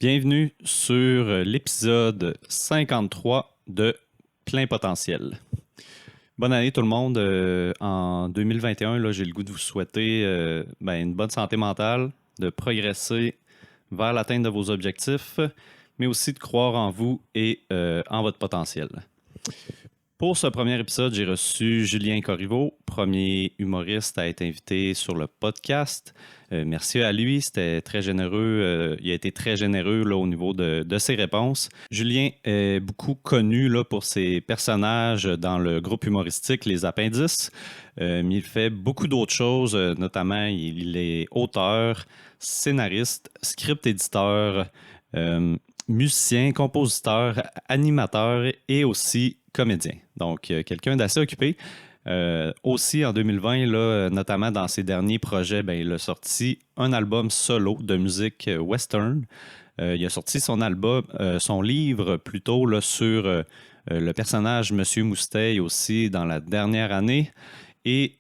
Bienvenue sur l'épisode 53 de Plein Potentiel. Bonne année tout le monde. En 2021, là, j'ai le goût de vous souhaiter une bonne santé mentale, de progresser vers l'atteinte de vos objectifs, mais aussi de croire en vous et en votre potentiel. Pour ce premier épisode, j'ai reçu Julien Corriveau, premier humoriste à être invité sur le podcast. Merci à lui, c'était très généreux. Il a été très généreux là, au niveau de ses réponses. Julien est beaucoup connu là, pour ses personnages dans le groupe humoristique Les Appendices. Mais il fait beaucoup d'autres choses, notamment il est auteur, scénariste, script éditeur, musicien, compositeur, animateur et aussi comédien. Donc, quelqu'un d'assez occupé. Aussi, en 2020, là, notamment dans ses derniers projets, il a sorti un album solo de musique western. Il a sorti son livre plutôt là, sur le personnage Monsieur Mousteil aussi dans la dernière année. Et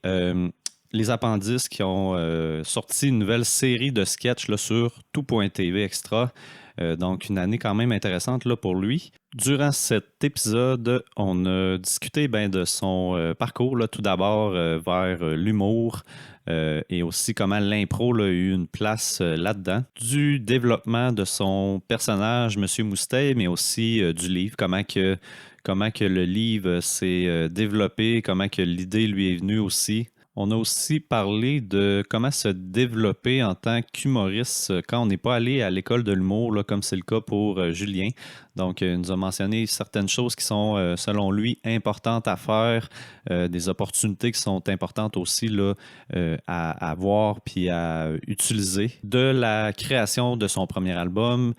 les Appendices qui ont sorti une nouvelle série de sketchs là, sur tout.tv extra. Donc, une année quand même intéressante là, pour lui. Durant cet épisode, on a discuté de son parcours, là, tout d'abord vers l'humour et aussi comment l'impro là, a eu une place là-dedans. Du développement de son personnage, Monsieur Mousteil, mais aussi du livre, comment que le livre s'est développé, comment que l'idée lui est venue aussi. On a aussi parlé de comment se développer en tant qu'humoriste quand on n'est pas allé à l'école de l'humour, là, comme c'est le cas pour Julien. Donc, il nous a mentionné certaines choses qui sont, selon lui, importantes à faire, des opportunités qui sont importantes aussi là, à voir puis à utiliser. De la création de son premier album,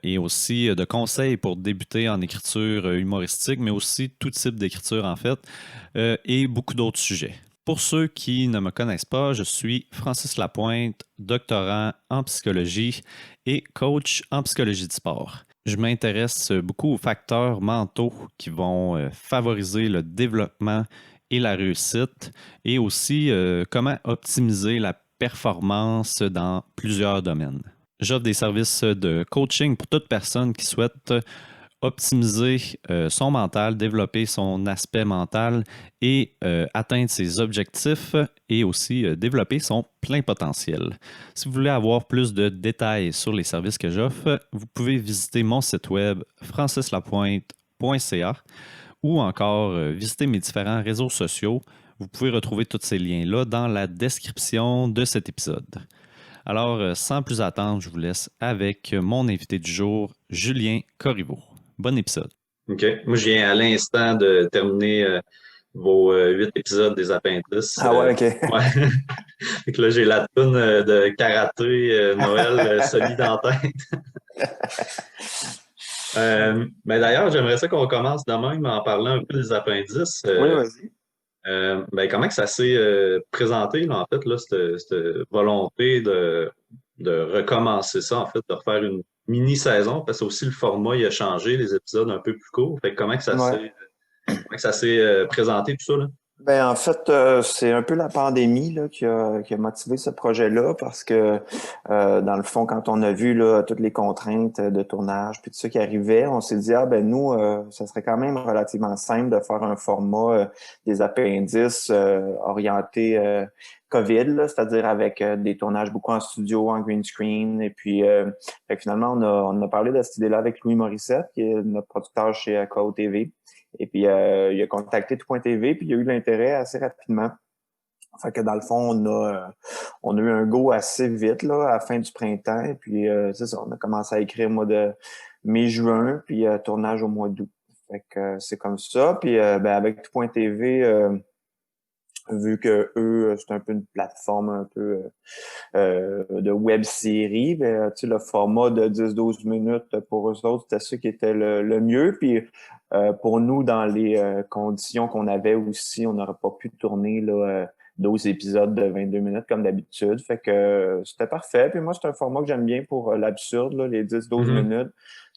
et aussi de conseils pour débuter en écriture humoristique, mais aussi tout type d'écriture en fait, et beaucoup d'autres sujets. Pour ceux qui ne me connaissent pas, je suis Francis Lapointe, doctorant en psychologie et coach en psychologie du sport. Je m'intéresse beaucoup aux facteurs mentaux qui vont favoriser le développement et la réussite et aussi comment optimiser la performance dans plusieurs domaines. J'offre des services de coaching pour toute personne qui souhaite optimiser son mental, développer son aspect mental et atteindre ses objectifs et aussi développer son plein potentiel. Si vous voulez avoir plus de détails sur les services que j'offre, vous pouvez visiter mon site web francislapointe.ca ou encore visiter mes différents réseaux sociaux. Vous pouvez retrouver tous ces liens-là dans la description de cet épisode. Alors, sans plus attendre, je vous laisse avec mon invité du jour, Julien Corriveau. Bon épisode. OK. Moi, je viens à l'instant de terminer vos 8 épisodes des Appendices. Ah ouais, OK. Ouais. Fait que là, j'ai la toune de karaté Noël solide en tête. D'ailleurs, j'aimerais ça qu'on commence de même en parlant un peu des Appendices. Oui, vas-y. Comment que ça s'est présenté, là, en fait, là, cette volonté de recommencer ça, en fait, de refaire une mini-saison, parce que aussi le format, il a changé, les épisodes un peu plus courts. Fait que comment que Ouais. ça s'est présenté, tout ça, là? En fait, c'est un peu la pandémie là, qui a motivé ce projet-là parce que, dans le fond, quand on a vu là, toutes les contraintes de tournage puis tout ça qui arrivait, on s'est dit, nous, ça serait quand même relativement simple de faire un format des appendices orienté COVID, là, c'est-à-dire avec des tournages beaucoup en studio, en green screen. Et puis, fait que finalement, on a parlé de cette idée-là avec Louis Morissette, qui est notre producteur chez KO TV. Et puis, il a contacté Tout.tv, puis il a eu de l'intérêt assez rapidement. Fait que dans le fond, on a eu un go assez vite, là, à la fin du printemps. Et puis, c'est ça, on a commencé à écrire au mois de mai-juin, puis tournage au mois d'août. Fait que c'est comme ça. Puis, avec Tout.tv, vu que eux, c'est un peu une plateforme un peu de web série, le format de 10-12 minutes pour eux autres, c'était ça qui était le mieux. Puis pour nous, dans les conditions qu'on avait aussi, on n'aurait pas pu tourner là, 12 épisodes de 22 minutes comme d'habitude. Fait que c'était parfait. Puis moi, c'est un format que j'aime bien pour l'absurde, là, les 10-12 minutes.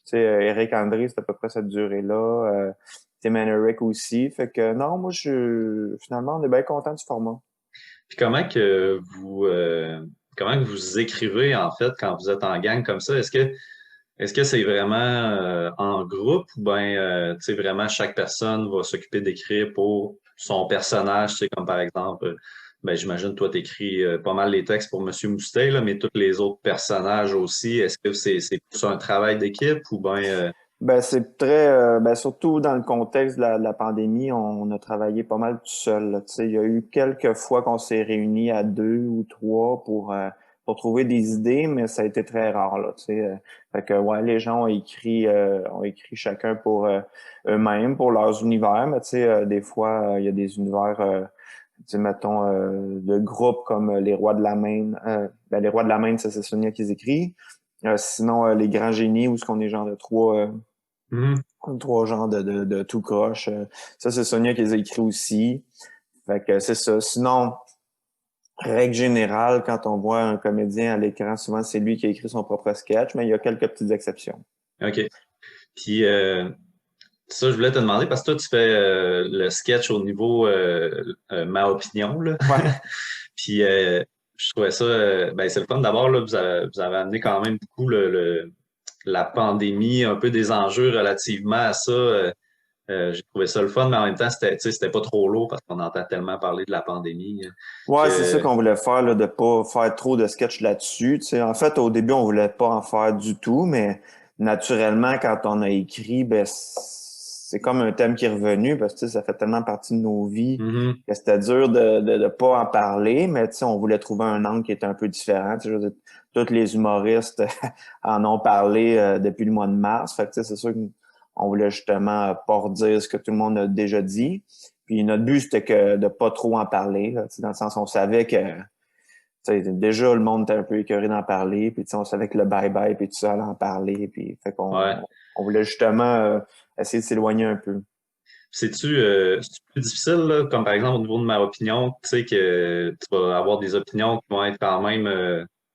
Tu sais, Eric André, c'est à peu près cette durée-là. Tim Henrik aussi. Fait que non, moi, finalement, on est bien content du format. Puis comment que vous écrivez, en fait, quand vous êtes en gang comme ça? Est-ce que Est-ce que c'est vraiment en groupe ou bien tu sais, vraiment chaque personne va s'occuper d'écrire pour son personnage, tu sais, comme par exemple, ben, j'imagine toi t'écris pas mal les textes pour Monsieur Moustet, là, mais tous les autres personnages aussi, est-ce que c'est plus un travail d'équipe ou bien Ben, c'est très, ben, surtout dans le contexte de la pandémie, on a travaillé pas mal tout seul, là. Tu sais, il y a eu quelques fois qu'on s'est réunis à deux ou trois pour trouver des idées, mais ça a été très rare, là. Tu sais, fait que, ouais, les gens ont écrit chacun pour eux-mêmes, pour leurs univers, mais tu sais, des fois, il y a des univers, tu sais, mettons, de groupes comme les Rois de la Main. Ben, les Rois de la Main, ça, c'est Sonia qui les écrit. Sinon, les grands génies, où ce qu'on est genre de Mhm. trois genres de tout croche. Ça, c'est Sonia qui les a écrits aussi. Fait que c'est ça. Sinon, règle générale, quand on voit un comédien à l'écran, souvent c'est lui qui a écrit son propre sketch, mais il y a quelques petites exceptions. OK. Puis ça, je voulais te demander parce que toi, tu fais le sketch au niveau ma opinion, là. Ouais. Puis je trouvais ça, ben, c'est le fun d'abord, là, vous avez amené quand même beaucoup la pandémie, un peu des enjeux relativement à ça. J'ai trouvé ça le fun, mais en même temps, tu sais, c'était pas trop lourd parce qu'on entend tellement parler de la pandémie Ouais, c'est ça que. qu'on voulait faire, là, de pas faire trop de sketch là-dessus. Tu sais, en fait, au début, on voulait pas en faire du tout, mais naturellement, quand on a écrit, ben, c'est comme un thème qui est revenu parce que tu sais, ça fait tellement partie de nos vies Mhm. que c'était dur de pas en parler, mais tu sais, on voulait trouver un angle qui était un peu différent. Tu sais, je veux dire, tous les humoristes en ont parlé depuis le mois de mars. Fait que tu sais, c'est sûr qu'on voulait justement pas redire ce que tout le monde a déjà dit. Puis notre but, c'était que de pas trop en parler, là, dans le sens où on savait que déjà le monde était un peu écœuré d'en parler, puis on savait que le bye-bye puis tout ça allait en parler, puis fait Ouais. qu'on voulait justement essayer de s'éloigner un peu. C'est-tu plus difficile, là, comme par exemple au niveau de ma opinion, tu sais que tu vas avoir des opinions qui vont être quand même,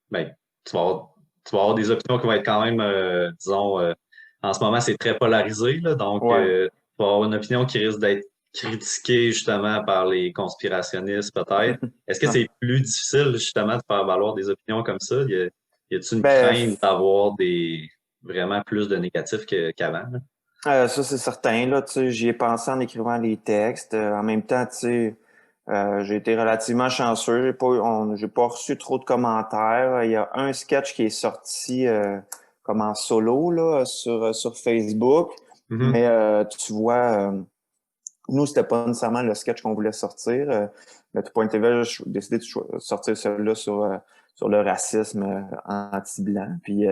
ben, tu vas avoir, tu vas avoir des opinions qui vont être quand même, disons, en ce moment c'est très polarisé, là, donc Ouais. tu vas avoir une opinion qui risque d'être critiquée justement par les conspirationnistes peut-être. Est-ce que c'est plus difficile justement de faire valoir des opinions comme ça? Y a-t-il une Ben, crainte d'avoir des vraiment plus de négatifs qu'avant, là? ça c'est certain, là, tu sais, j'y ai pensé en écrivant les textes. En même temps, tu sais, j'ai été relativement chanceux. J'ai pas reçu trop de commentaires. Il y a un sketch qui est sorti comme en solo là, sur Facebook. Mhm. Mais tu vois, nous, c'était pas nécessairement le sketch qu'on voulait sortir. Mais tout point TV, j'ai décidé de sortir celui-là sur le racisme anti-blanc. Puis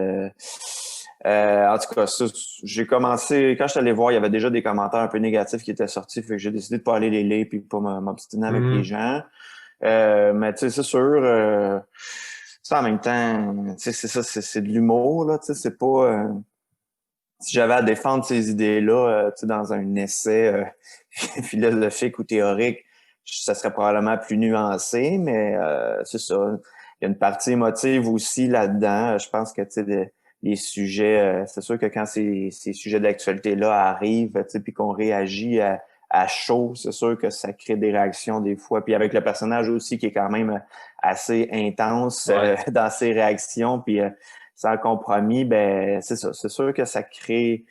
en tout cas, ça, j'ai commencé, quand je suis allé voir, il y avait déjà des commentaires un peu négatifs qui étaient sortis, fait que j'ai décidé de pas aller les lire puis pas m'obstiner avec les Mhm. gens. Mais tu sais, c'est sûr, ça en même temps, tu sais, c'est ça, c'est de l'humour, là, tu sais, c'est pas... si j'avais à défendre ces idées-là, tu sais, dans un essai philosophique ou théorique, ça serait probablement plus nuancé, mais c'est ça. Il y a une partie émotive aussi là-dedans. Je pense que tu sais, les sujets, c'est sûr que quand ces sujets d'actualité-là arrivent, tu sais, puis qu'on réagit à chaud, c'est sûr que ça crée des réactions des fois. Puis avec le personnage aussi qui est quand même assez intense Ouais. dans ses réactions, puis sans compromis, ben c'est ça. C'est sûr que ça crée.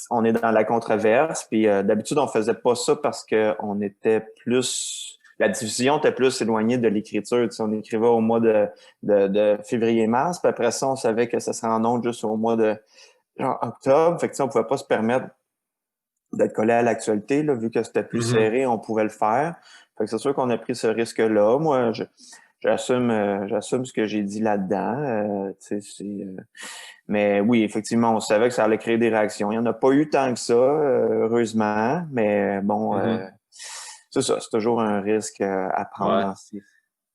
On est dans la controverse, puis d'habitude on faisait pas ça parce que on était plus. La division était plus éloignée de l'écriture. Tu sais, on écrivait au mois de février-mars, puis après ça, on savait que ça serait en ondes juste au mois de genre, octobre. Fait que tu sais, on pouvait pas se permettre d'être collé à l'actualité, là, vu que c'était plus Mhm. serré, on pouvait le faire. Fait que c'est sûr qu'on a pris ce risque-là. Moi, j'assume ce que j'ai dit là-dedans. Mais oui, effectivement, on savait que ça allait créer des réactions. Il n'y en a pas eu tant que ça, heureusement. Mais bon, Mhm. c'est ça. C'est toujours un risque à prendre Ouais. dans ces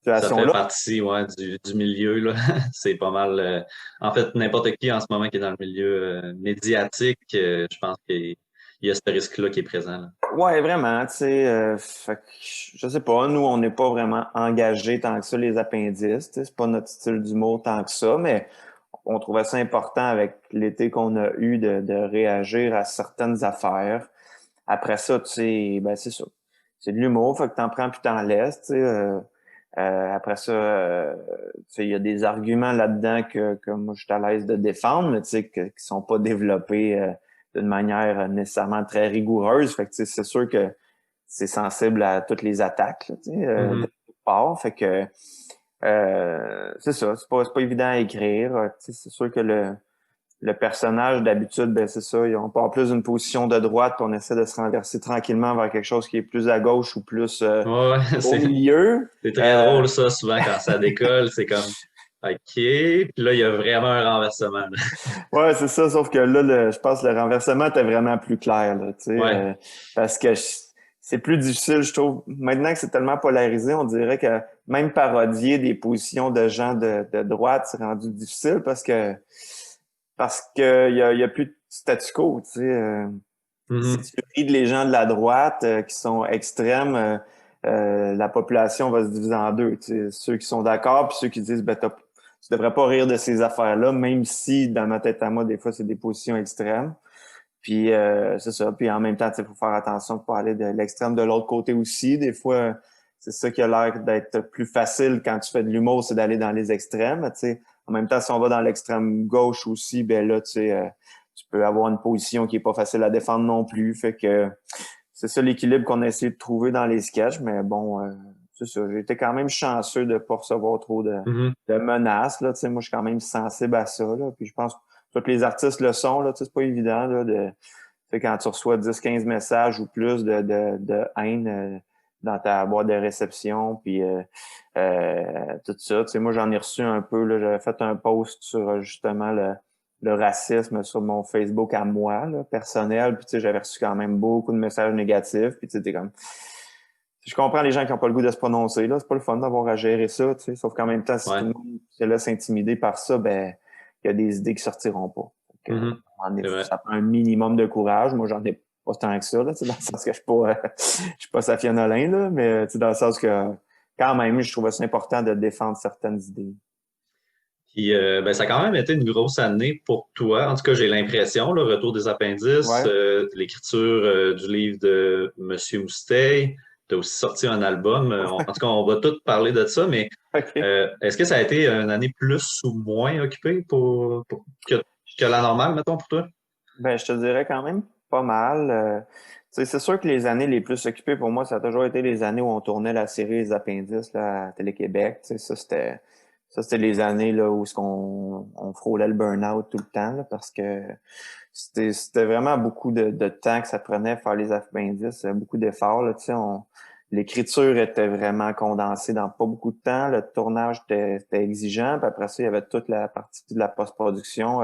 Ça fait situations-là. partie, ouais, du milieu, là. C'est pas mal. En fait, n'importe qui en ce moment qui est dans le milieu médiatique, je pense qu'il y a ce risque-là qui est présent, là. Ouais, vraiment, tu sais, fait que, je sais pas, nous, on n'est pas vraiment engagés tant que ça, les appendices, tu sais, c'est pas notre style d'humour tant que ça, mais on trouvait ça important avec l'été qu'on a eu de réagir à certaines affaires. Après ça, tu sais, ben c'est ça. C'est de l'humour, fait que t'en prends puis t'en laisses, tu sais. Après ça, il y a des arguments là-dedans que moi, je suis à l'aise de défendre, mais qui sont pas développés d'une manière nécessairement très rigoureuse. Fait que c'est sûr que c'est sensible à toutes les attaques là, de toutes parts. Fait que c'est ça, c'est pas évident à écrire. C'est sûr que le personnage, d'habitude, ben c'est ça, on part plus d'une position de droite, puis on essaie de se renverser tranquillement vers quelque chose qui est plus à gauche ou plus Ouais, au milieu. c'est très drôle, ça, souvent, quand ça décolle, c'est comme, OK, puis là, il y a vraiment un renversement. Là. Ouais, c'est ça, sauf que là, je pense que le renversement était vraiment plus clair, là, Ouais. parce que c'est plus difficile, je trouve. Maintenant que c'est tellement polarisé, on dirait que même parodier des positions de gens de droite, c'est rendu difficile parce que il y a plus de statu quo, tu sais. Si Mhm. tu rides les gens de la droite qui sont extrêmes, la population va se diviser en deux. Tu sais. Ceux qui sont d'accord, puis ceux qui disent ben, tu devrais pas rire de ces affaires-là, même si dans ma tête à moi, des fois, c'est des positions extrêmes. Puis c'est ça. Puis en même temps, il faut faire attention de pas aller de l'extrême de l'autre côté aussi. Des fois, c'est ça qui a l'air d'être plus facile quand tu fais de l'humour, c'est d'aller dans les extrêmes. Tu sais. En même temps, si on va dans l'extrême gauche aussi, ben là, tu peux avoir une position qui est pas facile à défendre non plus. Fait que c'est ça l'équilibre qu'on a essayé de trouver dans les sketchs. Mais bon, c'est ça. J'ai été quand même chanceux de pas recevoir trop Mhm. de menaces. Là. Tu sais, moi, je suis quand même sensible à ça. Là. Puis je pense que tous les artistes le sont. Là. Tu sais, c'est pas évident là, tu sais, quand tu reçois 10-15 messages ou plus de haine dans ta boîte de réception, puis tout ça. Tu sais, moi, j'en ai reçu un peu. Là, j'avais fait un post sur justement le racisme sur mon Facebook à moi, là, personnel. Puis tu sais, j'avais reçu quand même beaucoup de messages négatifs. Puis tu sais, t'es comme... Je comprends les gens qui n'ont pas le goût de se prononcer. Là, c'est pas le fun d'avoir à gérer ça. Tu sais, sauf qu'en même temps, si tout Ouais. le monde se laisse intimider par ça, ben il y a des idées qui sortiront pas. Donc, Mhm. C'est vrai. ça prend un minimum de courage. Moi, j'en ai pas tant que ça, là, tu sais, dans le sens que je suis pas, je suis pas Safia Nolin, là, mais tu sais, dans le sens que quand même, je trouvais ça important de défendre certaines idées. Puis, ben, ça a quand même été une grosse année pour toi. En tout cas, j'ai l'impression, le retour des appendices, Ouais. l'écriture du livre de Monsieur Mousteil. Tu as aussi sorti un album. En tout cas, on va tout parler de ça, mais OK. est-ce que ça a été une année plus ou moins occupée que la normale, mettons, pour toi? Ben, je te dirais quand même pas mal. Tu sais, c'est sûr que les années les plus occupées pour moi, ça a toujours été les années où on tournait la série Les Appendices là, à Télé-Québec. Tu sais, ça, c'était les années là, où on frôlait le burn-out tout le temps là, parce que c'était vraiment beaucoup de temps que ça prenait faire les appendices, beaucoup d'efforts. Là, tu sais, l'écriture était vraiment condensée dans pas beaucoup de temps. Le tournage était exigeant. Puis après ça, il y avait toute la partie de la post-production.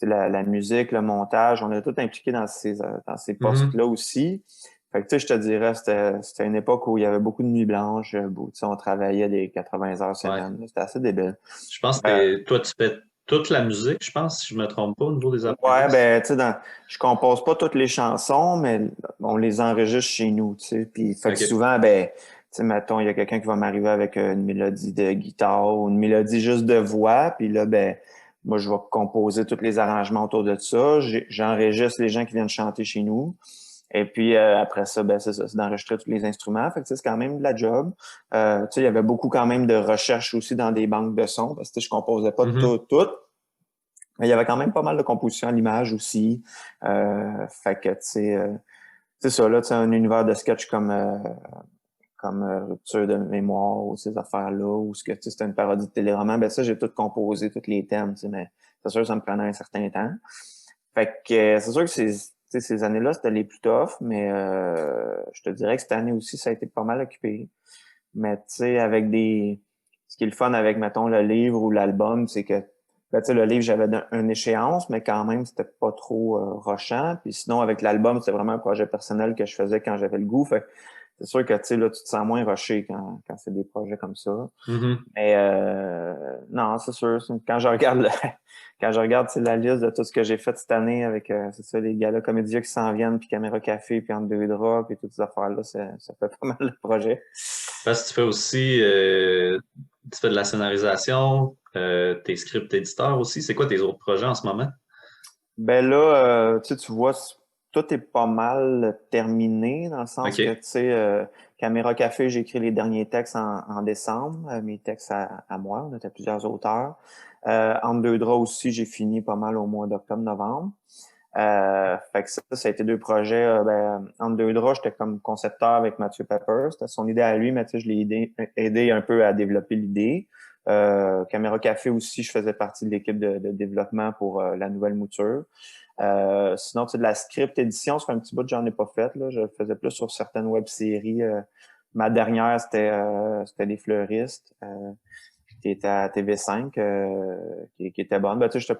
La musique, le montage, on est tout impliqué dans ces Mhm. postes-là aussi. Fait que, tu sais, je te dirais, c'était une époque où il y avait beaucoup de nuits blanches, tu sais, on travaillait des 80 heures Ouais. semaine. C'était assez débile. Je pense Euh, que toi, tu fais toute la musique, je pense, si je me trompe pas, au niveau des ouais, appendices. ben, tu sais, je compose pas toutes les chansons, mais on les enregistre chez nous, tu sais. Puis, fait que OK. souvent, ben, tu sais, mettons, il y a quelqu'un qui va m'arriver avec une mélodie de guitare ou une mélodie juste de voix, puis là, ben, moi, je vais composer tous les arrangements autour de ça. J'enregistre les gens qui viennent chanter chez nous. Et puis après ça, ben c'est ça, c'est d'enregistrer tous les instruments. Fait que tu sais, c'est quand même de la job. Tu sais, il y avait beaucoup quand même de recherche aussi dans des banques de sons, parce que tu sais, je composais pas Mhm. tout. Mais il y avait quand même pas mal de composition à l'image aussi. Fait que tu sais, c'est ça, là, tu sais, un univers de sketch comme Rupture de mémoire ou ces affaires-là, ou ce que tu sais, c'était une parodie de téléroman, ben ça, j'ai tout composé, tous les thèmes, tu sais, mais c'est sûr que ça me prenait un certain temps. Fait que c'est sûr que tu sais, ces années-là, c'était les plus tough, mais je te dirais que cette année aussi, ça a été pas mal occupé. Mais tu sais, ce qui est le fun avec, mettons, le livre ou l'album, c'est que ben, tu sais, le livre, j'avais une échéance, mais quand même, c'était pas trop rushant. Puis sinon, avec l'album, c'était vraiment un projet personnel que je faisais quand j'avais le goût. Fait que c'est sûr que tu sais, là, tu te sens moins rushé quand c'est des projets comme ça. Mhm. Mais non, c'est sûr. Quand je regarde quand je regarde tu sais, la liste de tout ce que j'ai fait cette année avec c'est ça, les galas comédiens qui s'en viennent, puis Caméra Café, puis Entre deux draps, puis toutes ces affaires-là, ça fait pas mal de projets. Parce que tu fais aussi, tu fais de la scénarisation, t'es script éditeur aussi. C'est quoi tes autres projets en ce moment? Ben là, tu sais, tu vois, tout est pas mal terminé, dans le sens OK. que, tu sais, Caméra Café, j'ai écrit les derniers textes en décembre, mes textes à moi, on était plusieurs auteurs. Entre deux draps aussi, j'ai fini pas mal au mois d'octobre-novembre. Fait que ça a été deux projets. Entre deux draps, j'étais comme concepteur avec Mathieu Pepper. C'était son idée à lui, mais tu sais, je l'ai aidé un peu à développer l'idée. Caméra Café aussi, je faisais partie de l'équipe de développement pour la nouvelle mouture. Sinon, tu sais, de la script édition, ça fait un petit bout que j'en ai pas fait. Là. Je le faisais plus sur certaines web-séries. Ma dernière, c'était Les Fleuristes, qui était à TV5, qui était bonne. Ben, tu sais,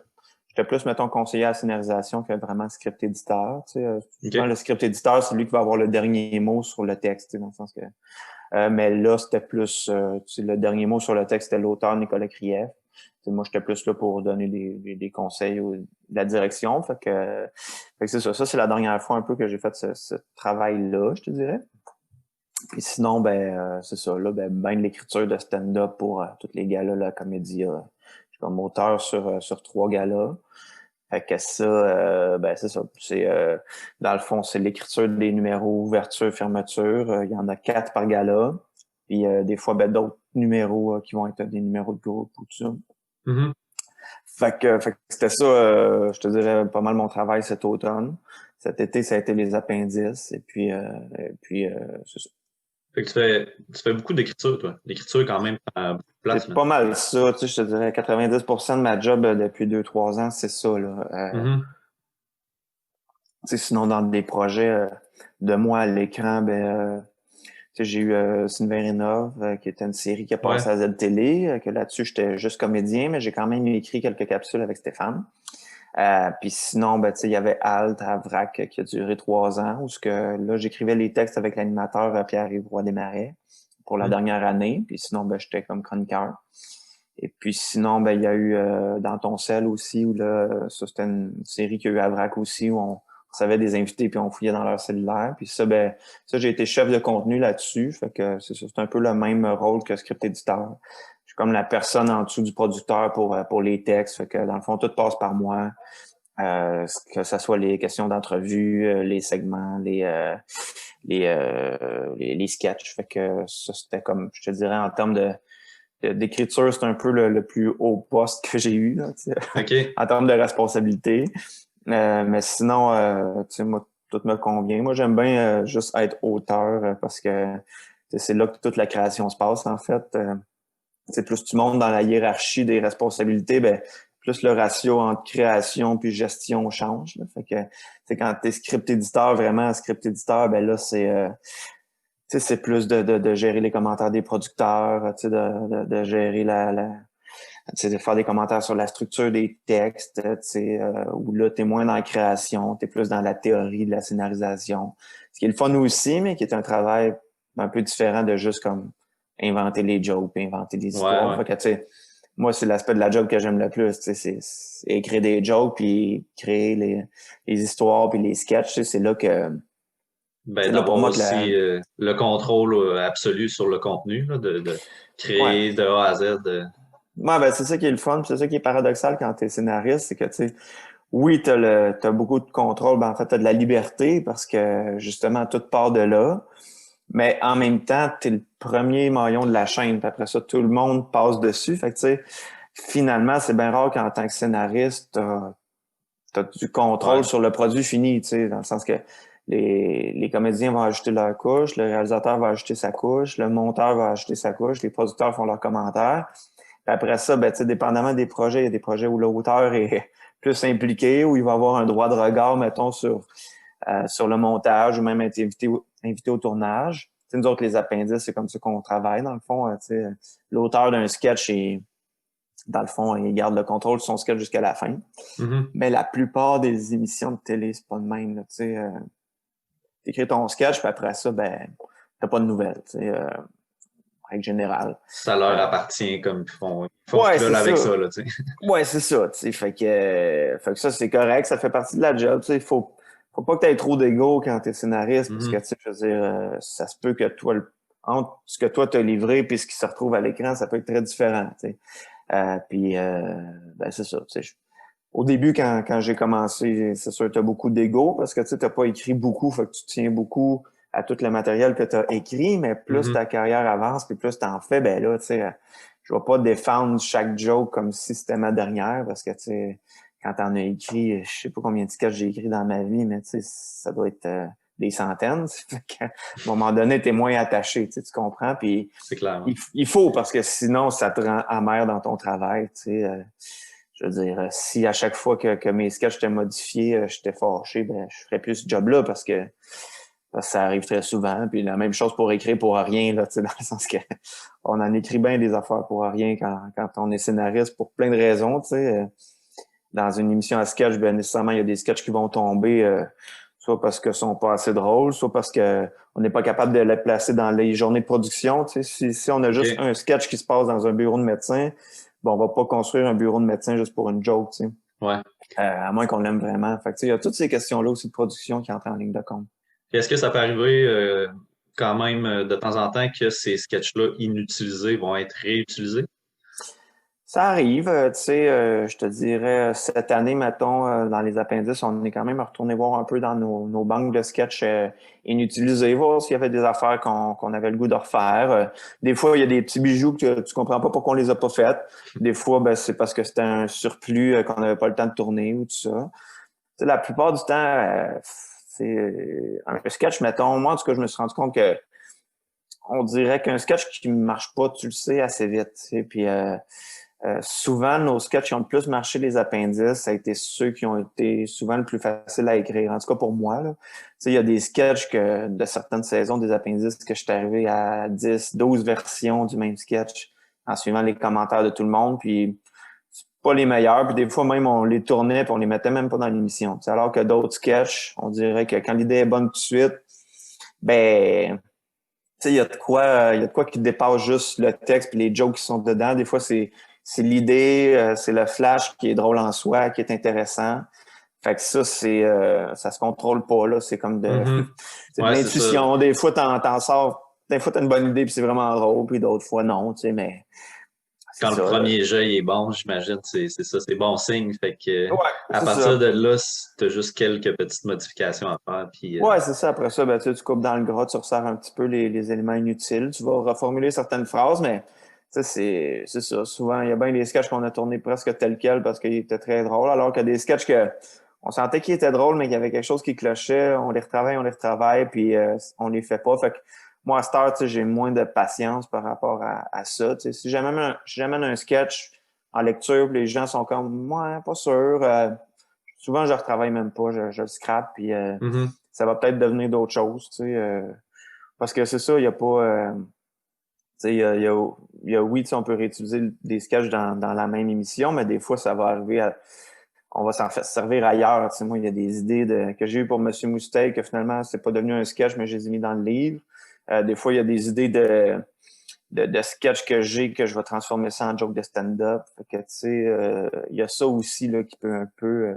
j'étais plus, mettons, conseiller à la scénarisation que vraiment script éditeur. Tu sais. Souvent, OK. le script éditeur, c'est lui qui va avoir le dernier mot sur le texte, tu sais, dans le sens que... mais là, c'était plus... tu sais, le dernier mot sur le texte, c'était l'auteur Nicolas Krief. Tu sais, moi, j'étais plus là pour donner des conseils ou de la direction. Fait que c'est ça. Ça, c'est la dernière fois un peu que j'ai fait ce travail-là, je te dirais. Puis sinon, c'est ça. Là, ben de l'écriture de stand-up pour tous les galas, la comédie. Je suis comme auteur sur 3 galas. Fait que ça, c'est ça. C'est dans le fond, c'est l'écriture des numéros, ouverture, fermeture. Il y en a 4 par gala. Puis des fois, d'autres numéros qui vont être des numéros de groupe ou tout ça. Mhm. Fait que c'était ça, je te dirais, pas mal mon travail cet automne. Cet été, ça a été les appendices. Et puis c'est ça. Fait que tu fais beaucoup d'écriture, toi. L'écriture, quand même, prend beaucoup de place, C'est là. pas mal ça, tu sais, je te dirais 90% de ma job depuis 2-3 ans, c'est ça, là. Mhm. Tu sais, sinon, dans des projets de moi à l'écran, tu sais, j'ai eu Sylvain Rénov, qui était une série qui a Ouais. passé à Z-Télé, que là-dessus, j'étais juste comédien, mais j'ai quand même écrit quelques capsules avec Stéphane. Puis sinon, tu sais, il y avait Alt à Vrac qui a duré 3 ans, où ce que là, j'écrivais les textes avec l'animateur Pierre-Yves Roy Desmarais pour la Mhm. dernière année. Puis sinon, j'étais comme chroniqueur. Et puis sinon, il y a eu Dans ton sel aussi, où là, ça c'était une série qu'il y a eu à Vrac aussi, où on recevait des invités puis on fouillait dans leur cellulaire. Puis ça, j'ai été chef de contenu là-dessus. Fait que c'est ça, c'est un peu le même rôle que script éditeur. Je suis comme la personne en dessous du producteur pour les textes. Fait que dans le fond, tout passe par moi. Que ce soit les questions d'entrevue, les segments, les sketchs. Fait que ça, c'était comme, je te dirais, en termes d'écriture, c'est un peu le plus haut poste que j'ai eu, là, tu sais, OK. en termes de responsabilité. Mais sinon, tu sais, moi, tout me convient. Moi, j'aime bien juste être auteur parce que tu sais, c'est là que toute la création se passe, en fait. C'est plus tu montes dans la hiérarchie des responsabilités, plus le ratio entre création puis gestion change. Là. Fait que c'est quand t'es script éditeur, vraiment script éditeur, là, tu sais, c'est plus de gérer les commentaires des producteurs, tu sais, de gérer tu sais, de faire des commentaires sur la structure des textes, tu sais, où là, t'es moins dans la création, t'es plus dans la théorie de la scénarisation. Ce qui est le fun aussi, mais qui est un travail un peu différent de juste comme inventer les jokes, puis inventer des Ouais, histoires. ouais. Fait que, tu sais, moi, c'est l'aspect de la job que j'aime le plus, tu sais, c'est écrire des jokes, puis créer les histoires, puis les sketchs, tu sais, c'est là pour D'avoir moi que la... aussi le contrôle absolu sur le contenu, là, de Ouais, créer de A à Z. ouais, c'est ça qui est le fun, puis c'est ça qui est paradoxal quand t'es scénariste, c'est que, tu sais, oui, t'as beaucoup de contrôle, en fait, t'as de la liberté parce que, justement, tout part de là. Mais en même temps, t'es le premier maillon de la chaîne. Puis après ça, tout le monde passe dessus. Fait que, tu sais, finalement, c'est bien rare qu'en tant que scénariste, t'as du Ouais. contrôle sur le produit fini, tu sais, dans le sens que les comédiens vont ajouter leur couche, le réalisateur va ajouter sa couche, le monteur va ajouter sa couche, les producteurs font leurs commentaires. Puis après ça, tu sais, dépendamment des projets, il y a des projets où l'auteur est plus impliqué, où il va avoir un droit de regard, mettons, sur le montage ou même être invité au tournage. Tu sais, nous autres, les appendices, c'est comme ça qu'on travaille, dans le fond. Tu sais, l'auteur d'un sketch, dans le fond, il garde le contrôle de son sketch jusqu'à la fin. Mhm. Mais la plupart des émissions de télé, c'est pas le même. Là, tu sais, t'écris ton sketch, puis après ça, t'as pas de nouvelles, tu sais, règle générale. Ça leur Euh, appartient comme ils font ce ouais, qu'ils c'est veulent avec ça. ça, là, tu sais. Ouais, c'est ça, tu sais. Fait que ça, c'est correct, ça fait partie de la job, tu sais. Faut pas que tu aies trop d'ego quand t'es scénariste, parce que, Mhm. tu sais, je veux dire, ça se peut que toi, entre ce que toi t'as livré puis ce qui se retrouve à l'écran, ça peut être très différent, tu sais. Puis, c'est ça, tu sais. au début, quand j'ai commencé, c'est sûr que tu as beaucoup d'ego parce que tu n'as pas écrit beaucoup, fait que tu tiens beaucoup à tout le matériel que tu as écrit, mais plus ta carrière avance, puis plus tu en fais, ben là, tu sais, je vais pas défendre chaque joke comme si c'était ma dernière parce que, tu sais, quand t'en as écrit, je sais pas combien de sketchs j'ai écrit dans ma vie, mais tu sais, ça doit être des centaines. Fait qu'à un moment donné, t'es moins attaché, tu comprends? Puis C'est clair. il faut parce que sinon, ça te rend amer dans ton travail, tu sais. Je veux dire, si à chaque fois que mes sketchs étaient modifiés, j'étais fâché, ben je ferais plus ce job-là parce que ça arrive très souvent. Puis la même chose pour écrire pour rien, là, tu sais, dans le sens que on en écrit bien des affaires pour rien quand on est scénariste pour plein de raisons, tu sais. Dans une émission à sketch, ben nécessairement, il y a des sketchs qui vont tomber, soit parce qu'ils sont pas assez drôles, soit parce que on n'est pas capable de les placer dans les journées de production. Tu sais, si on a juste un sketch qui se passe dans un bureau de médecin, bon, on va pas construire un bureau de médecin juste pour une joke, tu sais. Ouais. À moins qu'on l'aime vraiment. Fait que, tu sais, il y a toutes ces questions-là aussi de production qui entrent en ligne de compte. Est-ce que ça peut arriver quand même de temps en temps que ces sketchs-là inutilisés vont être réutilisés? Ça arrive, tu sais, je te dirais, cette année, mettons, dans les appendices, on est quand même retourné voir un peu dans nos banques de sketch inutilisées, voir s'il y avait des affaires qu'on avait le goût de refaire. Des fois, il y a des petits bijoux que tu comprends pas pourquoi on les a pas faites. Des fois, ben, c'est parce que c'était un surplus qu'on n'avait pas le temps de tourner ou tout ça. Tu sais, la plupart du temps, c'est un sketch, mettons, moi, en tout cas, je me suis rendu compte que on dirait qu'un sketch qui marche pas, tu le sais assez vite, tu sais, puis souvent, nos sketchs qui ont le plus marché les appendices, ça a été ceux qui ont été souvent le plus facile à écrire. En tout cas, pour moi, là. Tu sais, il y a des sketchs de certaines saisons des appendices que je suis arrivé à 10, 12 versions du même sketch en suivant les commentaires de tout le monde. Puis, c'est pas les meilleurs. Puis, des fois, même, on les tournait puis on les mettait même pas dans l'émission. Tu sais, alors que d'autres sketchs, on dirait que quand l'idée est bonne tout de suite, ben, tu sais, il y a de quoi qui dépasse juste le texte puis les jokes qui sont dedans. Des fois, c'est l'idée, c'est le flash qui est drôle en soi, qui est intéressant. Fait que ça, ça se contrôle pas, là. C'est comme c'est de Ouais, c'est ça. l'intuition. Des fois, t'en sors, des fois, t'as une bonne idée puis c'est vraiment drôle, puis d'autres fois, non, tu sais, mais c'est Quand le ça, là. premier jet est bon, j'imagine, c'est ça, c'est bon signe. Fait que Ouais, à c'est partir ça. de là, tu as juste quelques petites modifications à faire. Puis, Ouais, c'est ça. Après ça, ben, tu coupes dans le gras, tu resserres un petit peu les éléments inutiles. Tu vas reformuler certaines phrases, mais ça, c'est ça. Souvent, il y a bien des sketchs qu'on a tournés presque tel quel parce qu'ils étaient très drôles, alors qu'il y a des sketchs que on sentait qu'ils étaient drôles, mais qu'il y avait quelque chose qui clochait. On les retravaille, puis on les fait pas. Fait que moi, à cette heure, tu sais, j'ai moins de patience par rapport à ça. Tu sais, si j'amène un sketch en lecture, puis les gens sont comme, ouais, pas sûr. Souvent, je retravaille même pas, je le scrape, puis mhm. ça va peut-être devenir d'autres choses, tu sais. Parce que c'est ça, il y a pas... tu sais, oui, tu sais, on peut réutiliser des sketchs dans la même émission, mais des fois, ça va arriver on va s'en faire servir ailleurs. Tu sais, moi, il y a des idées que j'ai eues pour Monsieur Mousteak que finalement, c'est pas devenu un sketch, mais je les ai mis dans le livre. Des fois, il y a des idées de sketch que j'ai que je vais transformer ça en joke de stand-up. Fait que, tu sais, il y a ça aussi là, qui peut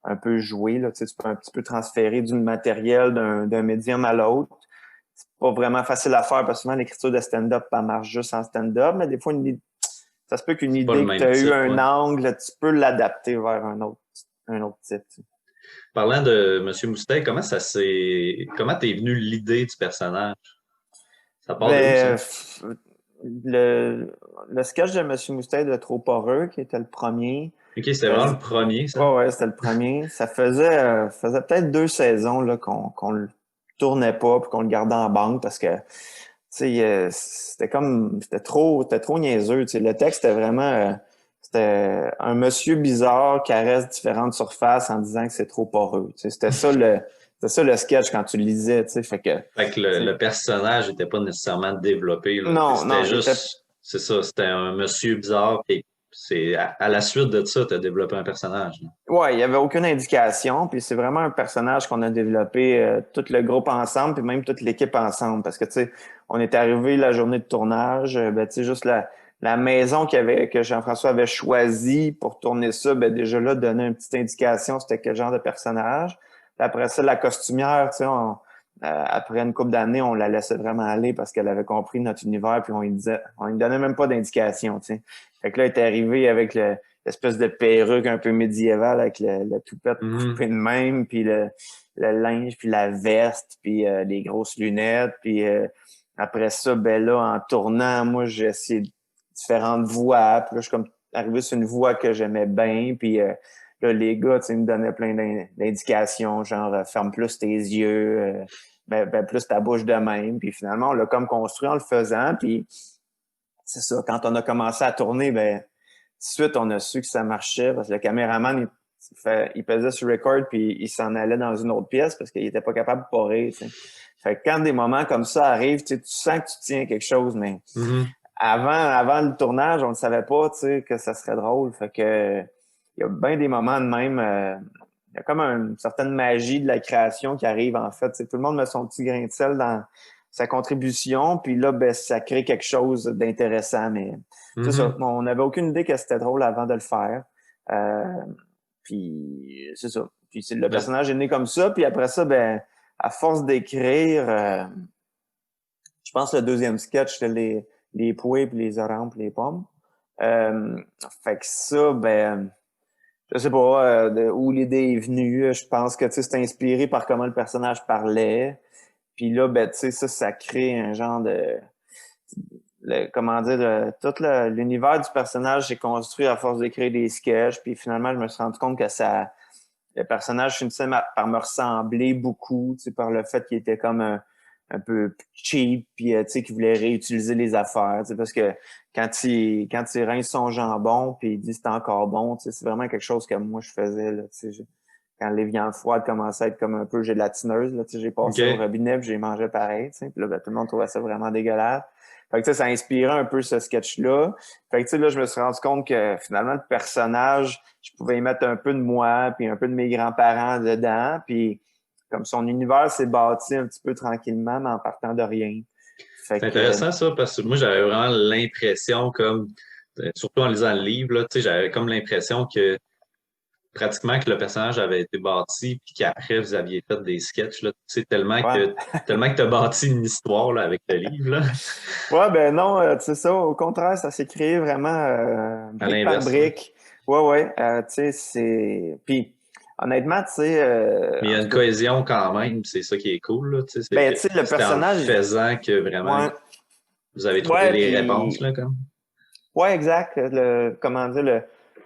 un peu jouer. Là. Tu sais, tu peux un petit peu transférer du matériel d'un médium à l'autre. C'est pas vraiment facile à faire parce que souvent l'écriture de stand-up, elle marche juste en stand-up, mais des fois, ça se peut qu'une C'est pas le idée que tu même as eu type, un ouais. angle, tu peux l'adapter vers un autre type. Tu sais. Parlant de Monsieur Moustet, comment t'es venu l'idée du personnage? Ça part de où, ça? Ben, le sketch de Monsieur Moustache de Trop poreux, qui était le premier, Ok, c'était euh, vraiment le premier, ça? ouais, c'était le premier. Ça faisait peut-être 2 saisons là, qu'on le tournait pas puis qu'on le gardait en banque parce que tu sais, c'était trop niaiseux. Tu sais. Le texte était vraiment c'était un monsieur bizarre qui caresse différentes surfaces en disant que c'est trop poreux. Tu sais. C'était ça le sketch quand tu le lisais. Tu sais. Fait que Fait que tu sais, le personnage n'était pas nécessairement développé, là. non, C'était non, il était juste, c'est ça, c'était un monsieur bizarre, et c'est à la suite de ça, tu as développé un personnage, là. ouais, il n'y avait aucune indication, puis c'est vraiment un personnage qu'on a développé tout le groupe ensemble, puis même toute l'équipe ensemble, parce que tu sais, on est arrivé la journée de tournage, ben tu sais juste la maison que Jean-François avait choisie pour tourner ça, ben déjà là donnait une petite indication c'était quel genre de personnage. Puis après ça, la costumière, tu sais, après une couple d'années, on la laissait vraiment aller parce qu'elle avait compris notre univers, puis on lui donnait même pas d'indication, tu sais. Fait que là, elle est arrivé avec il l'espèce de perruque un peu médiévale avec la toupette Mhm. coupée de même, puis le linge, puis la veste, puis les grosses lunettes, puis après ça, ben là, en tournant, moi, j'ai essayé différentes voix, puis là, je suis comme arrivé sur une voix que j'aimais bien, puis là, les gars, tu sais, ils me donnaient plein d'indications, genre ferme plus tes yeux, ben, plus ta bouche de même, puis finalement, on l'a comme construit en le faisant, puis c'est ça, quand on a commencé à tourner, ben, tout de suite, on a su que ça marchait, parce que le caméraman, il pesait sur record, puis il s'en allait dans une autre pièce parce qu'il était pas capable de parer, tu sais. Fait que quand des moments comme ça arrivent, tu sais, tu sens que tu tiens quelque chose, mais Mhm. avant le tournage, on ne savait pas, tu sais, que ça serait drôle. Fait que il y a bien des moments de même. Il y a comme une certaine magie de la création qui arrive, en fait. Tu sais, tout le monde met son petit grain de sel dans sa contribution, puis là, ben, ça crée quelque chose d'intéressant. Mais c'est ça. Mhm. On n'avait aucune idée que c'était drôle avant de le faire. Euh, puis c'est ça. Puis le Ben, personnage est né comme ça. Puis après ça, ben, à force d'écrire, je pense que le deuxième sketch, c'était les pois, puis les oranges, puis les pommes. Euh, Fait que ça, ben, je sais pas où l'idée est venue. Je pense que c'est inspiré par comment le personnage parlait. Puis là, ben, tu sais, ça crée un genre de comment dire, tout l'univers du personnage s'est construit à force d'écrire des sketchs. Puis finalement, je me suis rendu compte que le personnage finissait par me ressembler beaucoup, tu sais, par le fait qu'il était comme un peu cheap, puis tu sais, qu'il voulait réutiliser les affaires, tu sais, parce que quand il rince son jambon, puis il dit c'est encore bon, tu sais, c'est vraiment quelque chose que moi je faisais, là, tu sais, quand les viandes froides commençaient à être comme un peu gélatineuse, là, tu sais, j'ai passé au OK. robinet, puis j'ai mangé pareil, tu sais, puis là, ben, tout le monde trouvait ça vraiment dégueulasse. Fait que, tu sais, ça a inspiré un peu ce sketch-là. Fait que, tu sais, là, je me suis rendu compte que, finalement, le personnage, je pouvais y mettre un peu de moi, puis un peu de mes grands-parents dedans, puis comme son univers s'est bâti un petit peu tranquillement, mais en partant de rien. Fait C'est que, intéressant ça parce que moi j'avais vraiment l'impression comme surtout en lisant le livre là, tu sais, j'avais comme l'impression que pratiquement que le personnage avait été bâti puis qu'après vous aviez fait des sketchs là, tu sais, ouais. tellement que tu as bâti une histoire là, avec le livre là, Ouais, ben non, tu sais ça, au contraire, ça s'est créé vraiment à brique par l'inverse. Là. brique. Ouais, ouais, tu sais, c'est... Puis, honnêtement, tu sais, Mais il y en a tout une cas, cohésion quand même, c'est ça qui est cool là, tu sais, c'est ben, que tu sais, le c'était en le personnage, faisant que vraiment ouais, vous avez trouvé ouais, les réponses puis, là comme. ouais, exact, comment dire,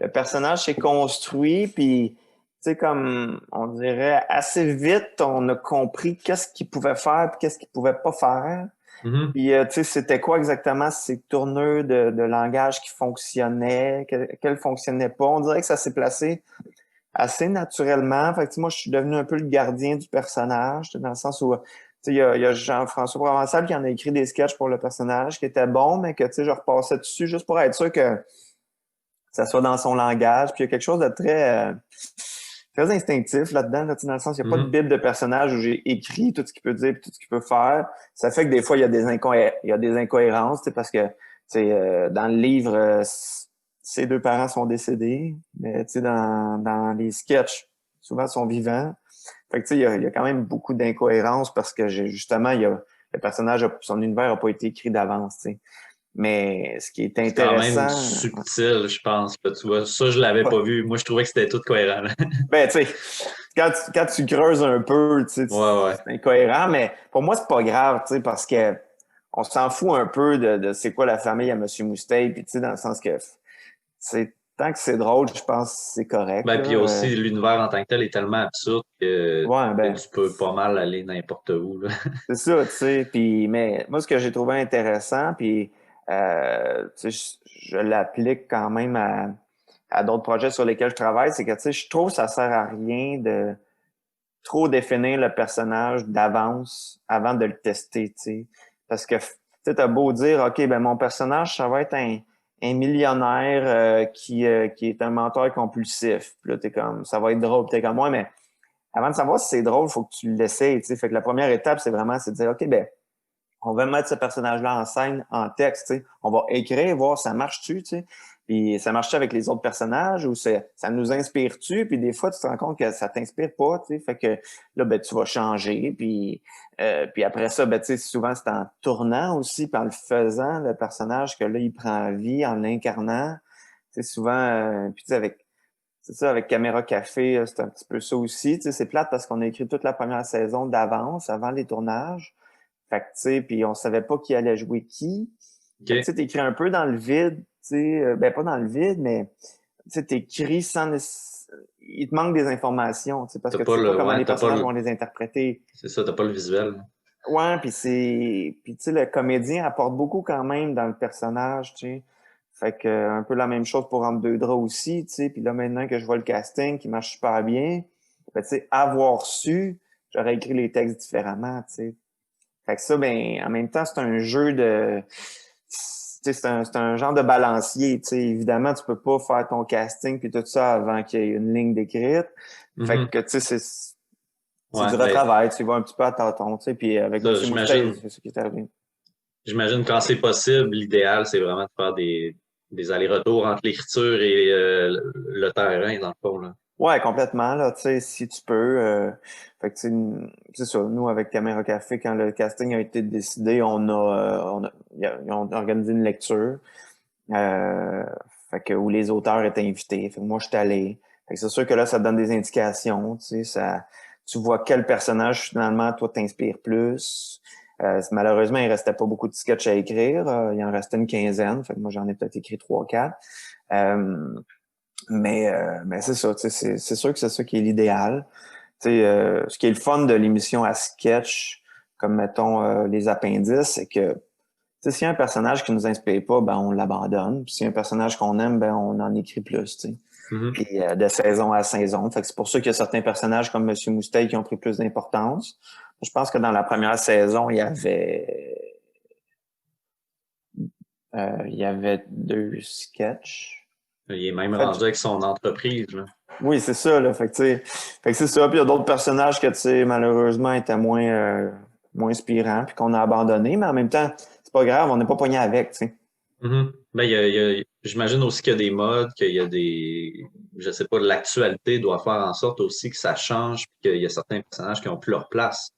le personnage s'est construit, puis, tu sais, comme, on dirait, assez vite, on a compris qu'est-ce qu'il pouvait faire, puis qu'est-ce qu'il pouvait pas faire. Mhm. Puis, tu sais, c'était quoi exactement ces tourneurs de langage qui fonctionnaient, quels fonctionnaient pas. On dirait que ça s'est placé assez naturellement. Fait que, tu sais, moi, je suis devenu un peu le gardien du personnage, dans le sens où, tu sais, il y a Jean-François Provençal qui en a écrit des sketchs pour le personnage qui étaient bons, mais que, tu sais, je repassais dessus juste pour être sûr que ça soit dans son langage. Puis, il y a quelque chose de très instinctif là-dedans, là, tu sais, dans le sens, il n'y a pas de Mhm. bible de personnage où j'ai écrit tout ce qu'il peut dire et tout ce qu'il peut faire. Ça fait que des fois, il y a des incohérences, tu sais, parce que, tu sais, dans le livre, ses deux parents sont décédés, mais, tu sais, dans les sketchs, souvent, ils sont vivants. Fait que, tu sais, il y a quand même beaucoup d'incohérences parce que, justement, le personnage, son univers n'a pas été écrit d'avance, tu sais. Mais ce qui est C'est quand même intéressant, subtil, je pense. Là, tu vois, ça, je l'avais ouais, pas vu. Moi, je trouvais que c'était tout cohérent. Là. ben, tu sais, quand tu creuses un peu, tu sais, Ouais, ouais. c'est incohérent, mais pour moi, c'est pas grave, tu sais, parce que on s'en fout un peu de c'est quoi la famille à M. Mousteil, puis tu sais, dans le sens que tant que c'est drôle, je pense que c'est correct, Ben, là. puis aussi, l'univers en tant que tel est tellement absurde Ouais, que ben, tu peux pas mal aller n'importe où. Là. c'est ça, tu sais, puis mais moi, ce que j'ai trouvé intéressant, puis tu sais, je l'applique quand même à d'autres projets sur lesquels je travaille, c'est que, tu sais, je trouve que ça sert à rien de trop définir le personnage d'avance avant de le tester, tu sais. Parce que, tu sais, t'as beau dire, OK, ben mon personnage, ça va être un millionnaire qui est un menteur compulsif. Puis là, t'es comme, ça va être drôle. Puis t'es comme, ouais, mais avant de savoir si c'est drôle, il faut que tu l'essayes, tu sais. Fait que la première étape, c'est de dire, OK, ben on va mettre ce personnage-là en scène, en texte, tu sais. On va écrire, voir ça marche-tu, tu sais. Puis ça marche-tu avec les autres personnages ou ça nous inspire-tu? Puis des fois, tu te rends compte que ça t'inspire pas, tu sais. Fait que là, ben, tu vas changer. Puis après ça, ben, tu sais, souvent, c'est en tournant aussi, puis en le faisant, le personnage, que là, il prend vie en l'incarnant. sais, souvent, puis tu sais, c'est ça, avec Caméra Café, c'est un petit peu ça aussi. Tu sais, c'est plate parce qu'on a écrit toute la première saison d'avance, avant les tournages. Fait que, tu sais, puis on savait pas qui allait jouer qui. Fait que, tu OK. sais, t'écris un peu dans le vide, tu sais, ben pas dans le vide, mais tu sais, t'écris il te manque des informations, tu sais, parce T'as que tu pas sais pas le, comment ouais, les personnages vont les interpréter. c'est ça, t'as pas le visuel. Ouais, puis tu sais, le comédien apporte beaucoup quand même dans le personnage, tu sais. Fait que un peu la même chose pour Entre deux draps aussi, tu sais. Puis là, maintenant que je vois le casting qui marche super bien, ben, tu sais, avoir su, j'aurais écrit les textes différemment, tu sais. Fait que ça, ben, en même temps, c'est un jeu de, tu sais, c'est un genre de balancier, tu sais. Évidemment, tu peux pas faire ton casting puis tout ça avant qu'il y ait une ligne d'écrite. Fait Mhm. que, tu sais, c'est du Ouais, ben, retravail, tu vas un petit peu à tâtons, tu sais. Puis avec ça, Monsieur Moustache, c'est ce qui est arrivé. j'imagine quand c'est possible, l'idéal, c'est vraiment de faire des allers-retours entre l'écriture et le terrain, dans le fond, là. Ouais, complètement, là, tu sais, si tu peux. Fait que, tu sais, c'est ça, nous, avec Caméra Café, quand le casting a été décidé, ils ont organisé une lecture, euh, fait que, où les auteurs étaient invités. Fait que moi, je suis allé. Fait que c'est sûr que là, ça te donne des indications, tu sais, tu vois quel personnage, finalement, toi, t'inspire plus. Malheureusement, il restait pas beaucoup de sketchs à écrire. Il en restait une quinzaine. Fait que moi, j'en ai peut-être écrit 3, 4. Mais c'est ça, tu sais, c'est sûr que c'est ça qui est l'idéal. Tu sais, ce qui est le fun de l'émission à sketch, comme mettons les appendices, c'est que tu sais, s'il y a un personnage qui nous inspire pas, ben on l'abandonne. Puis s'il y a un personnage qu'on aime, ben on en écrit plus, tu sais. Mhm. Puis de saison à saison. Fait que c'est pour ça qu'il y a certains personnages comme Monsieur Moustache qui ont pris plus d'importance. Je pense que dans la première saison, il y avait 2 sketchs. Il est même En fait, rendu avec son entreprise, là. oui, c'est ça, là. Fait que, tu sais, fait que c'est ça. Puis il y a d'autres personnages que, tu sais, malheureusement, étaient moins inspirants, puis qu'on a abandonnés, mais en même temps, c'est pas grave, on n'est pas pogné avec, tu sais. Mhm. Ben, j'imagine aussi qu'il y a des modes, qu'il y a je sais pas, l'actualité doit faire en sorte aussi que ça change, puis qu'il y a certains personnages qui ont plus leur place.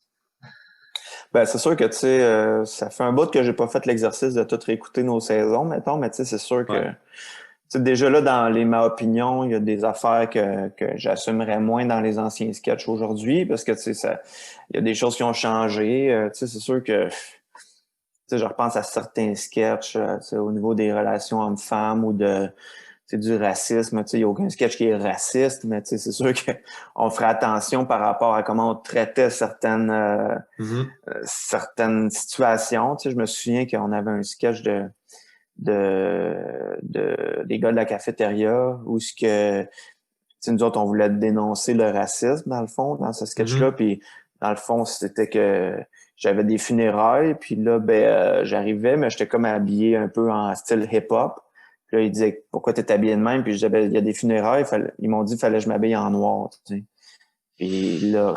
Ben, c'est sûr que, tu sais, ça fait un bout que j'ai pas fait l'exercice de tout réécouter nos saisons, mettons, mais tu sais, c'est sûr que, Ouais. tu sais, déjà là, dans ma opinion, il y a des affaires que j'assumerais moins dans les anciens sketchs aujourd'hui, parce que, tu sais, il y a des choses qui ont changé. Tu sais, c'est sûr que, tu sais, je repense à certains sketchs, tu sais, au niveau des relations hommes-femmes ou du racisme. Tu sais, il n'y a aucun sketch qui est raciste, mais tu sais, c'est sûr qu'on ferait attention par rapport à comment on traitait Mhm. certaines situations. Tu sais, je me souviens qu'on avait un sketch des gars de la cafétéria où ce que, tu sais, nous autres, on voulait dénoncer le racisme, dans le fond, dans ce sketch-là. Mhm. Puis, dans le fond, c'était que j'avais des funérailles, puis là, j'arrivais, mais j'étais comme habillé un peu en style hip-hop. Puis là, ils disaient, pourquoi t'es habillé de même? Puis je disais, ben, il y a des funérailles, ils m'ont dit qu'il fallait que je m'habille en noir, tu sais. Puis là,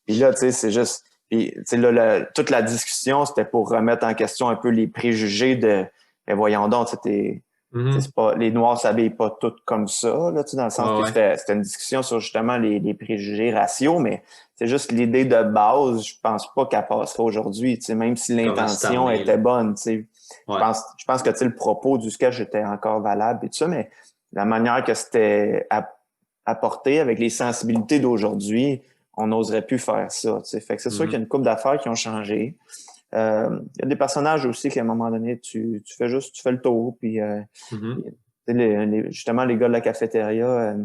puis là, tu sais, c'est juste... Puis, tu sais, là, toute la discussion, c'était pour remettre en question un peu les préjugés de... Mais voyons donc, Mhm. c'est pas, les Noirs s'habillent pas toutes comme ça, là, tu sais, dans le sens Ouais, que ouais. c'était une discussion sur justement les préjugés raciaux, mais c'est juste l'idée de base, je pense pas qu'elle passerait aujourd'hui, tu sais, même si Comment c'est l'intention amené, là. était bonne, tu sais. Ouais. Je pense que, tu sais, le propos du sketch était encore valable et tout ça, mais la manière que c'était apporté avec les sensibilités d'aujourd'hui, on n'oserait plus faire ça, tu sais. Fait que c'est sûr qu'il y a Mhm. une couple d'affaires qui ont changé. Il y a des personnages aussi qu'à un moment donné, tu fais le tour, puis Mhm. tu sais, justement, les gars de la cafétéria,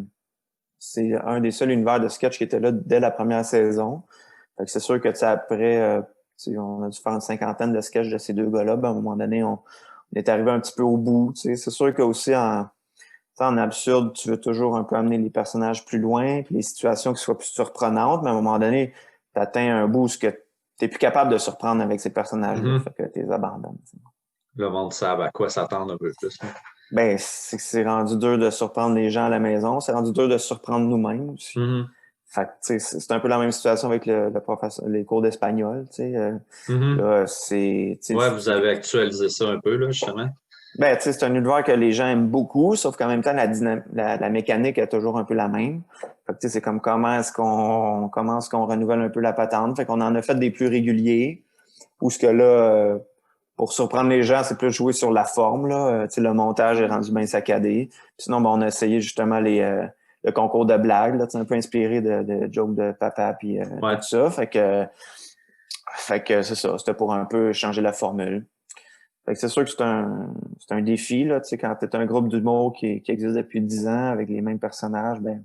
c'est un des seuls univers de sketch qui était là dès la première saison. Fait que c'est sûr que, tu sais, après, tu sais, on a dû faire une cinquantaine de sketchs de ces deux gars-là. Ben, à un moment donné, on est arrivé un petit peu au bout. Tu sais. C'est sûr que aussi en absurde, tu veux toujours un peu amener les personnages plus loin, puis les situations qui soient plus surprenantes, mais à un moment donné, tu atteins un bout où tu n'es plus capable de surprendre avec ces personnages-là. Mhm. Fait que tu les abandonnes. Tu sais. Le monde sait à quoi s'attendre un peu plus, là. Ben, c'est rendu dur de surprendre les gens à la maison. C'est rendu dur de surprendre nous-mêmes aussi. Mhm. Fait que, tu sais, c'est un peu la même situation avec le professeur, les cours d'espagnol, tu sais. Mhm. Là, c'est, tu Ouais, sais, vous avez actualisé ça un peu, là, justement. ben, tu sais, c'est un univers que les gens aiment beaucoup, sauf qu'en même temps, la mécanique est toujours un peu la même. Fait que, tu sais, c'est comme comment est-ce qu'on renouvelle un peu la patente. Fait qu'on en a fait des plus réguliers, ou ce que là, pour surprendre les gens, c'est plus jouer sur la forme, là. Le montage est rendu bien saccadé. Puis sinon, on a essayé justement le concours de blagues, là, un peu inspiré de jokes de papa puis tout ça. Fait que c'est ça, c'était pour un peu changer la formule. Fait que c'est sûr que c'est un défi, là, quand tu es un groupe d'humour qui existe depuis 10 ans avec les mêmes personnages, ben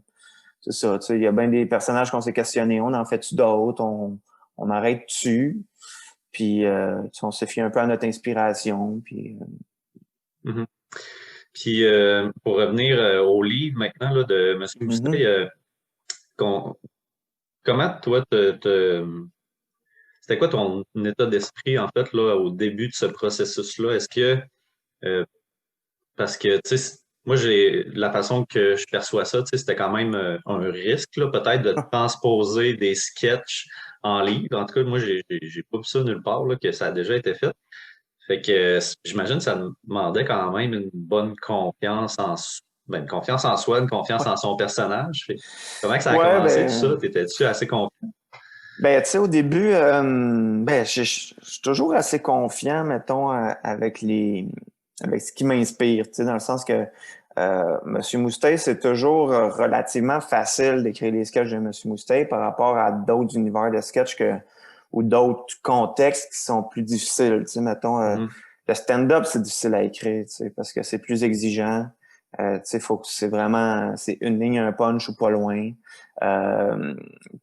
c'est ça, il y a bien des personnages qu'on s'est questionnés, on en fait-tu d'autres, on arrête-tu, puis on s'est fié un peu à notre inspiration, puis... Mm-hmm. Puis pour revenir au livre maintenant là, de M. Moustay, comment toi, c'était quoi ton état d'esprit en fait là, au début de ce processus-là? Est-ce que parce que tu sais, moi la façon que je perçois ça, tu sais, c'était quand même un risque là, peut-être de transposer des sketchs en livre. En tout cas, moi, j'ai pas vu ça nulle part là, que ça a déjà été fait. Fait que j'imagine que ça demandait quand même une bonne confiance une confiance en soi, une confiance en son personnage. Comment que ça a commencé tout ça? T'étais-tu assez confiant? Ben, tu sais, au début, je suis toujours assez confiant, mettons, avec ce qui m'inspire, tu sais, dans le sens que Monsieur Moustay, c'est toujours relativement facile d'écrire les sketchs de Monsieur Moustay par rapport à d'autres univers de sketchs ou d'autres contextes qui sont plus difficiles. Tu sais, mettons, le stand-up, c'est difficile à écrire, tu sais, parce que c'est plus exigeant. Tu sais, c'est une ligne, un punch ou pas loin.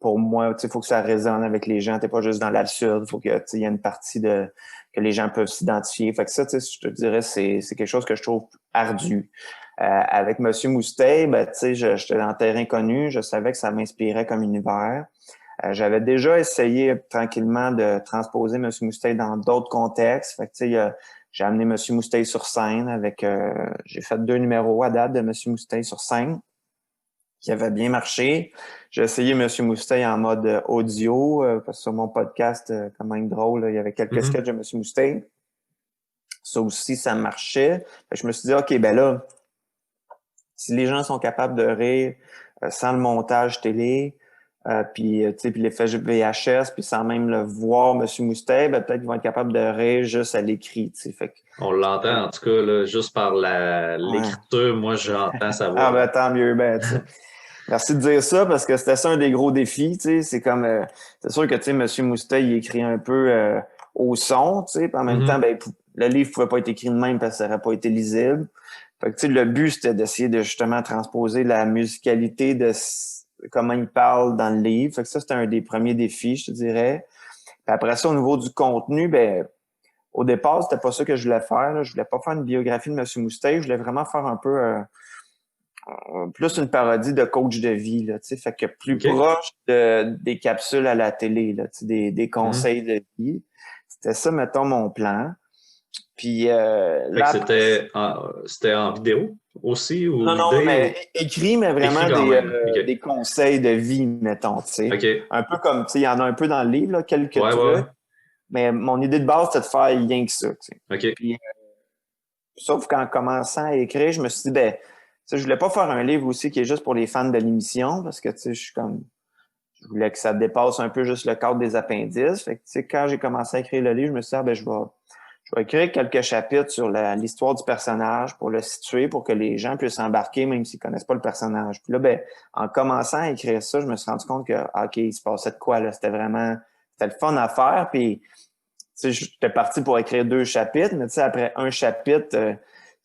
Pour moi, tu sais, faut que ça résonne avec les gens. T'es pas juste dans l'absurde. Faut que, tu sais, il y a une partie que les gens peuvent s'identifier. Fait que ça, tu sais, je te dirais, c'est quelque chose que je trouve ardu. Avec Monsieur Moustay, ben, tu sais, j'étais dans le terrain connu. Je savais que ça m'inspirait comme univers. J'avais déjà essayé tranquillement de transposer Monsieur Moustay dans d'autres contextes. Fait que, tu sais, j'ai amené Monsieur Moustay sur scène j'ai fait 2 numéros à date de Monsieur Moustay sur scène qui avait bien marché. J'ai essayé Monsieur Moustay en mode audio parce que sur mon podcast, quand même drôle, il y avait quelques sketchs de Monsieur Moustay. Ça aussi, ça marchait. Je me suis dit, OK, ben là, si les gens sont capables de rire sans le montage télé, puis l'effet VHS, puis sans même le voir, M. Moustay, ben, peut-être qu'ils vont être capables de rire juste à l'écrit. Fait que, on l'entend, en tout cas, là, juste par l'écriture, moi, j'entends sa voix. Ah, ben, tant mieux, Merci de dire ça, parce que c'était ça un des gros défis, c'est comme, c'est sûr que, M. Moustay, il écrit un peu au son, puis en même temps, ben, le livre pouvait pas être écrit de même parce que ça n'aurait pas été lisible. Fait que, le but, c'était d'essayer de justement transposer la musicalité de comment il parle dans le livre. Fait que ça, c'était un des premiers défis, je te dirais. Puis après ça, au niveau du contenu, ben, au départ, c'était pas ça que je voulais faire. Là. Je voulais pas faire une biographie de M. Moustay. Je voulais vraiment faire un peu plus une parodie de coach de vie. Là, fait que plus proche des capsules à la télé, là, des conseils de vie. C'était ça, mettons, mon plan. Puis c'était en vidéo aussi ou non, mais écrit, mais vraiment des conseils de vie, mettons, tu sais. Okay. Un peu comme, tu sais, il y en a un peu dans le livre, là, quelques trucs. Ouais. Mais mon idée de base, c'était de faire rien que ça, tu sais. Okay. Puis, sauf qu'en commençant à écrire, je me suis dit, ben, tu sais, je voulais pas faire un livre aussi qui est juste pour les fans de l'émission, parce que, tu sais, je voulais que ça dépasse un peu juste le cadre des appendices. Fait que, tu sais, quand j'ai commencé à écrire le livre, je me suis dit, ben, je vais écrire quelques chapitres sur l'histoire du personnage pour le situer, pour que les gens puissent embarquer, même s'ils connaissent pas le personnage. Puis là, ben, en commençant à écrire ça, je me suis rendu compte que, OK, il se passait de quoi, là? C'était le fun à faire. Puis, tu sais, j'étais parti pour écrire 2 chapitres, mais tu sais, après un chapitre,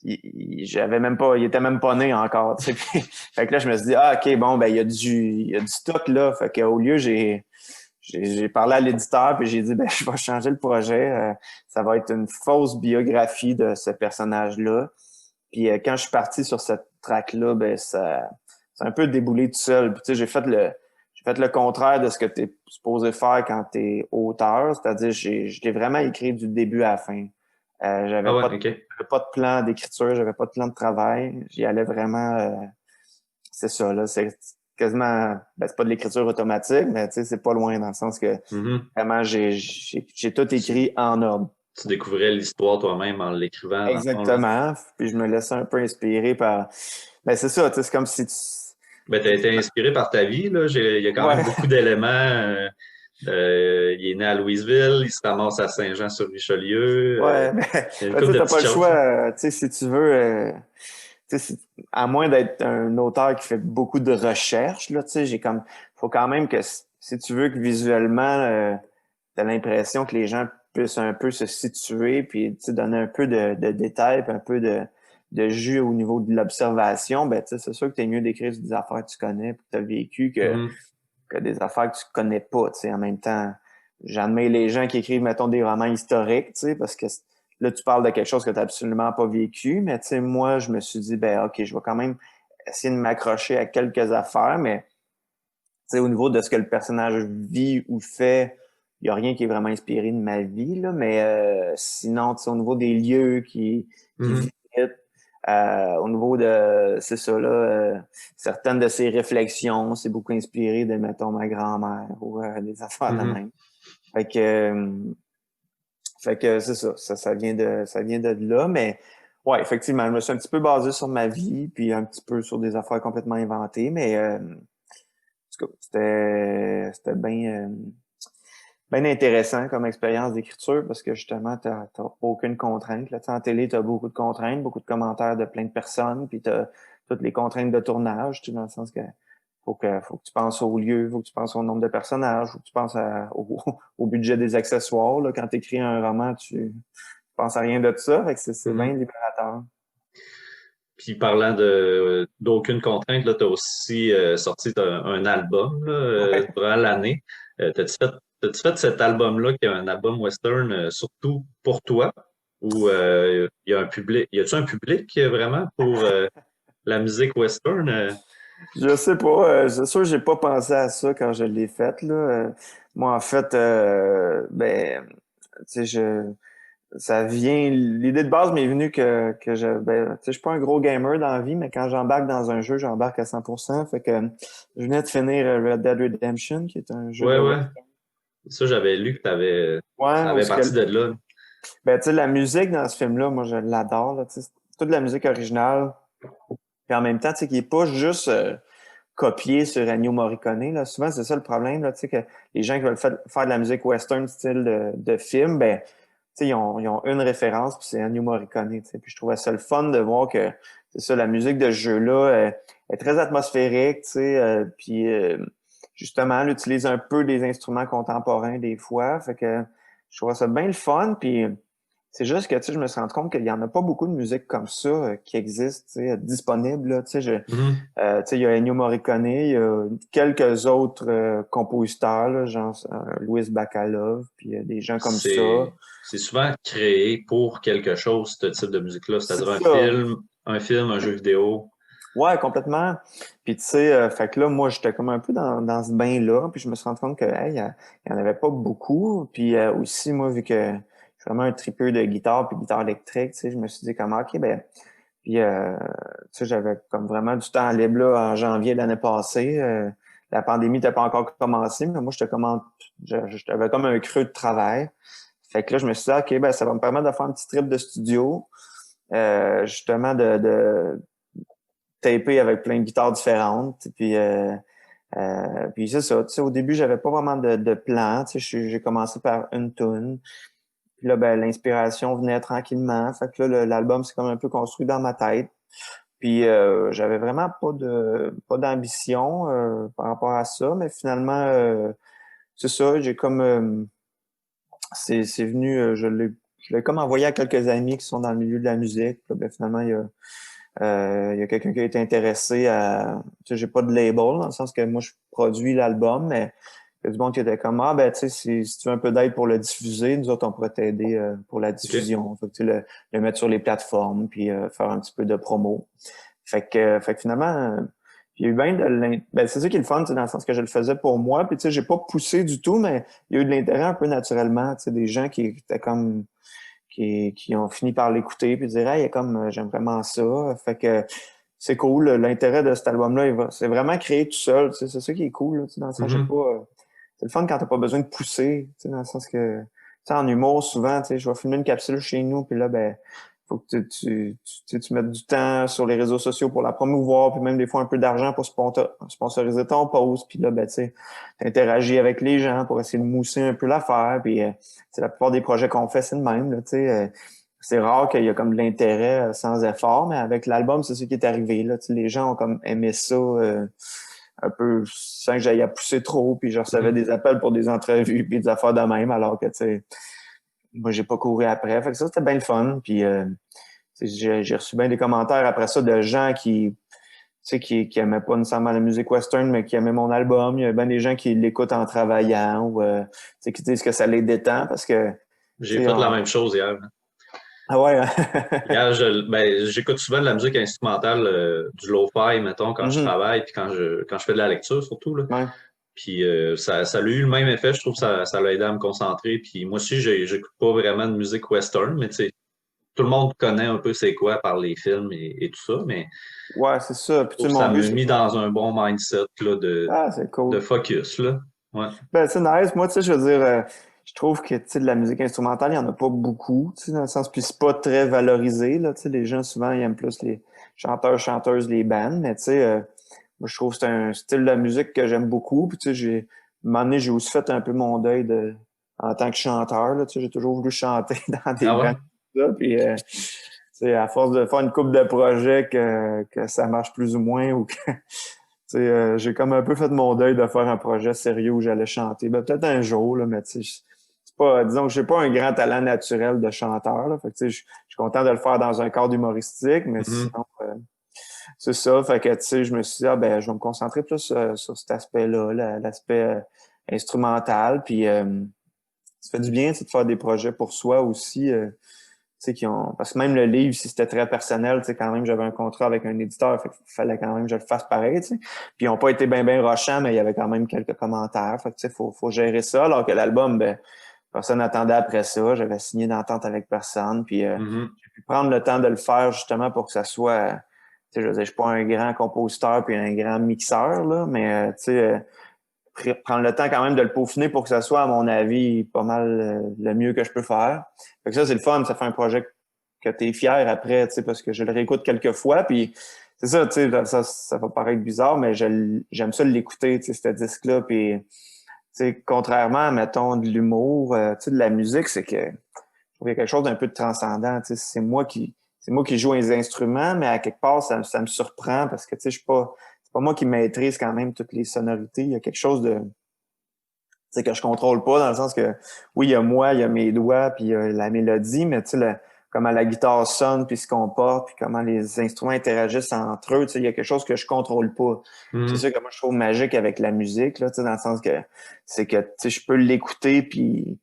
il était même pas né encore, tu sais. Fait que là, je me suis dit, OK, bon, ben, il y a du stock, là. Fait qu'au lieu, j'ai parlé à l'éditeur puis j'ai dit ben je vais changer le projet. Ça va être une fausse biographie de ce personnage-là. Puis quand je suis parti sur cette track-là, ben ça a un peu déboulé tout seul. Puis tu sais, j'ai fait le contraire de ce que tu es supposé faire quand tu es auteur, c'est-à-dire je l'ai vraiment écrit du début à la fin. J'avais pas de plan d'écriture, j'avais pas de plan de travail. J'y allais vraiment c'est ça là, c'est quasiment, ben, c'est pas de l'écriture automatique, mais tu sais, c'est pas loin dans le sens que vraiment, j'ai tout écrit en ordre. Tu découvrais l'histoire toi-même en l'écrivant. Exactement. Puis je me laissais un peu inspirer par... Ben, c'est ça, tu sais, c'est comme si Ben, t'as été inspiré par ta vie, là. Il y a quand même beaucoup d'éléments Il est né à Louisville, il se ramasse à Saint-Jean-sur-Richelieu. Ouais, Il y a une ben, tu couple sais, de t'as pas petites le choses. choix, tu sais, si tu veux, tu sais, à moins d'être un auteur qui fait beaucoup de recherches, là, tu sais, faut quand même que, si tu veux que visuellement, t'as l'impression que les gens puissent un peu se situer, puis, tu sais, donner un peu de détails, puis un peu de jus au niveau de l'observation, ben, tu sais, c'est sûr que t'es mieux d'écrire sur des affaires que tu connais, puis que t'as vécu, Mhm. que des affaires que tu connais pas, tu sais, en même temps. J'admets les gens qui écrivent, mettons, des romans historiques, tu sais, parce que là, tu parles de quelque chose que tu n'as absolument pas vécu, mais tu sais, moi, je me suis dit, ben, OK, je vais quand même essayer de m'accrocher à quelques affaires, mais tu sais, au niveau de ce que le personnage vit ou fait, il n'y a rien qui est vraiment inspiré de ma vie, là, mais sinon, tu sais, au niveau des lieux qui Mhm. visitent, au niveau de, c'est ça, là, certaines de ses réflexions, c'est beaucoup inspiré de, mettons, ma grand-mère ou des affaires de Mhm. même. Fait que, fait que c'est ça, ça vient de là, mais ouais, effectivement, je me suis un petit peu basé sur ma vie, puis un petit peu sur des affaires complètement inventées, mais en tout cas, c'était bien intéressant comme expérience d'écriture parce que justement, t'as aucune contrainte. Là, tu sais, en télé, t'as beaucoup de contraintes, beaucoup de commentaires de plein de personnes, puis t'as toutes les contraintes de tournage, tu sais, dans le sens que faut que tu penses au lieu, faut que tu penses au nombre de personnages, faut que tu penses au budget des accessoires. Là. Quand tu écris un roman, tu penses à rien de ça, fait que c'est bien Mhm. libérateur. Puis parlant d'aucune contrainte, là, tu as aussi sorti un album là, Ouais. durant l'année. T'as-tu fait cet album-là, qui est un album western, surtout pour toi? Ou il y a un public, y a-tu un public vraiment pour la musique western? Je sais pas, c'est sûr que j'ai pas pensé à ça quand je l'ai faite, là. Moi, en fait, ben, tu sais, ça vient, l'idée de base m'est venue ben, tu sais, je suis pas un gros gamer dans la vie, mais quand j'embarque dans un jeu, j'embarque à 100%. Fait que je venais de finir Red Dead Redemption, qui est un jeu Ouais, de ouais. western. Ça, j'avais lu que Ouais, ça où avait ce parti que, de là. ben, tu sais, la musique dans ce film-là, moi, je l'adore, là, tu sais, c'est toute la musique originale. Puis en même temps, tu sais, qui est pas juste copié sur Ennio Morricone, là. Souvent, c'est ça le problème, là, tu sais, que les gens qui veulent faire de la musique western style de film, ben, tu sais, ils ont une référence, puis c'est Ennio Morricone, tu sais. Puis je trouvais ça le fun de voir que, c'est ça, la musique de ce jeu-là est très atmosphérique, tu sais, puis justement, elle utilise un peu des instruments contemporains des fois, fait que je trouvais ça bien le fun, puis c'est juste que, tu sais, je me suis rendu compte qu'il y en a pas beaucoup de musique comme ça qui existe, tu sais, disponible, là, tu sais, Mhm. tu sais, il y a Ennio Morricone, il y a quelques autres compositeurs, là, genre Louis Bacalov, puis des gens comme ça. C'est souvent créé pour quelque chose, ce type de musique-là, C'est c'est-à-dire ça. un jeu vidéo. Ouais, complètement. Puis tu sais, fait que là, moi, j'étais comme un peu dans ce bain-là, puis je me suis rendu compte que hey, il y en avait pas beaucoup. Puis aussi, moi, vu que je suis vraiment un tripeux de guitare puis guitare électrique, tu sais, je me suis dit comme OK, ben, puis tu sais, j'avais comme vraiment du temps libre là en janvier de l'année passée. La pandémie n'était pas encore commencée, mais moi, j'avais comme un creux de travail. Fait que là, je me suis dit, OK, ben, ça va me permettre de faire un petit trip de studio, justement de taper avec plein de guitares différentes. Puis c'est ça. Tu sais, au début, j'avais pas vraiment de plan. Tu sais, j'ai commencé par une tune. Puis là, ben, l'inspiration venait tranquillement. Fait que là, l'album s'est comme un peu construit dans ma tête. Puis j'avais vraiment pas d'ambition par rapport à ça, mais finalement, c'est ça, j'ai comme c'est venu, je l'ai comme envoyé à quelques amis qui sont dans le milieu de la musique. Puis là, ben, finalement, il y a quelqu'un qui a été intéressé à. Tu sais, j'ai pas de label, dans le sens que moi, je produis l'album, mais il y a du monde qui était comme ah ben tu sais, si tu veux un peu d'aide pour le diffuser, nous autres, on pourrait t'aider pour la OK? diffusion. Fait que, tu sais, le mettre sur les plateformes, puis faire un petit peu de promo. Fait que finalement, il y a eu bien ben, c'est ça qui est le fun, tu sais, dans le sens que je le faisais pour moi. Puis tu sais, j'ai pas poussé du tout, mais il y a eu de l'intérêt un peu naturellement. Tu sais, des gens qui étaient comme qui ont fini par l'écouter puis dire hey, comme j'aime vraiment ça. Fait que c'est cool. L'intérêt de cet album-là, c'est vraiment créé tout seul. Tu sais, c'est ça qui est cool. Là, tu sais, dans le sens, j'ai pas. Mhm. C'est le fun quand t'as pas besoin de pousser. Tu sais, dans le sens que tu sais, en humour, souvent, tu sais, je vais filmer une capsule chez nous, puis là, ben faut que tu mettes du temps sur les réseaux sociaux pour la promouvoir, puis même des fois un peu d'argent pour sponsoriser ton post. Puis là, ben, tu interagis avec les gens pour essayer de mousser un peu l'affaire. Puis la plupart des projets qu'on fait, c'est le même. Là, c'est rare qu'il y a comme de l'intérêt sans effort, mais avec l'album, c'est ce qui est arrivé. Là, les gens ont comme aimé ça un peu sans que j'aille à pousser trop, puis je recevais des appels pour des entrevues, puis des affaires de même, alors que, tu sais, moi, j'ai pas couru après. Fait que ça, c'était bien le fun. Puis j'ai reçu bien des commentaires après ça de gens qui aimaient pas nécessairement la musique western, mais qui aimaient mon album. Il y a bien des gens qui l'écoutent en travaillant ou qui disent que ça les détend parce que. J'ai fait la même chose hier. Ah ouais, hein? Hier, j'écoute souvent de la musique instrumentale, du lo-fi, mettons, quand je travaille, puis quand je fais de la lecture, surtout. Là. Ouais. Puis ça a eu le même effet, je trouve que ça l'a aidé à me concentrer. Puis moi aussi, j'écoute pas vraiment de musique western, mais tu sais, tout le monde connaît un peu c'est quoi par les films et tout ça, mais ouais, c'est ça. Puis, ça mon m'a but, mis dans un bon mindset là, c'est cool. de focus. Là. Ouais. Ben, c'est nice. Moi, tu sais, je veux dire, je trouve que, tu sais, de la musique instrumentale, il y en a pas beaucoup, tu sais, dans le sens, puis c'est pas très valorisé, là, tu sais, les gens, souvent, ils aiment plus les chanteurs, chanteuses, les bands, mais tu sais, moi, je trouve que c'est un style de musique que j'aime beaucoup, puis tu sais, un moment donné, j'ai aussi fait un peu mon deuil en tant que chanteur, là, tu sais, j'ai toujours voulu chanter dans des Ah ouais? bands, là, puis, tu sais, à force de faire une couple de projets que ça marche plus ou moins, ou que j'ai comme un peu fait mon deuil de faire un projet sérieux où j'allais chanter. Ben, peut-être un jour, là, mais tu sais, c'est pas, disons que j'ai pas un grand talent naturel de chanteur, là. Fait que, tu sais, je suis content de le faire dans un cadre humoristique, mais sinon, c'est ça. Fait que, tu sais, je me suis dit, ben, je vais me concentrer plus sur cet aspect-là, l'aspect instrumental. Puis, ça fait du bien, de faire des projets pour soi aussi. Parce que même le livre, si c'était très personnel, quand même, j'avais un contrat avec un éditeur, fait qu'il fallait quand même que je le fasse pareil, t'sais. Puis ils n'ont pas été bien rochants, mais il y avait quand même quelques commentaires. Fait que faut gérer ça. Alors que l'album, ben, personne n'attendait après ça. J'avais signé d'entente avec personne. Puis j'ai pu prendre le temps de le faire justement pour que ça soit. Je veux dire, je suis pas un grand compositeur puis un grand mixeur, là, mais prendre le temps quand même de le peaufiner pour que ça soit, à mon avis, pas mal le mieux que je peux faire. Fait que ça, c'est le fun. Ça fait un projet que tu es fier après, parce que je le réécoute quelques fois. Puis c'est ça, ça va paraître bizarre, mais j'aime ça l'écouter, ce disque-là. Puis, contrairement, mettons, de l'humour, de la musique, c'est que je trouve qu'il y a quelque chose d'un peu de transcendant. C'est moi qui joue les instruments, mais à quelque part, ça me surprend parce que je suis pas. C'est pas moi qui maîtrise quand même toutes les sonorités. Il y a quelque chose de que je contrôle pas, dans le sens que oui, il y a moi, il y a mes doigts, puis il y a la mélodie, mais comment la guitare sonne, puis se comporte, puis comment les instruments interagissent entre eux, il y a quelque chose que je contrôle pas. C'est ça que moi je trouve magique avec la musique, là, dans le sens que c'est que je peux l'écouter puis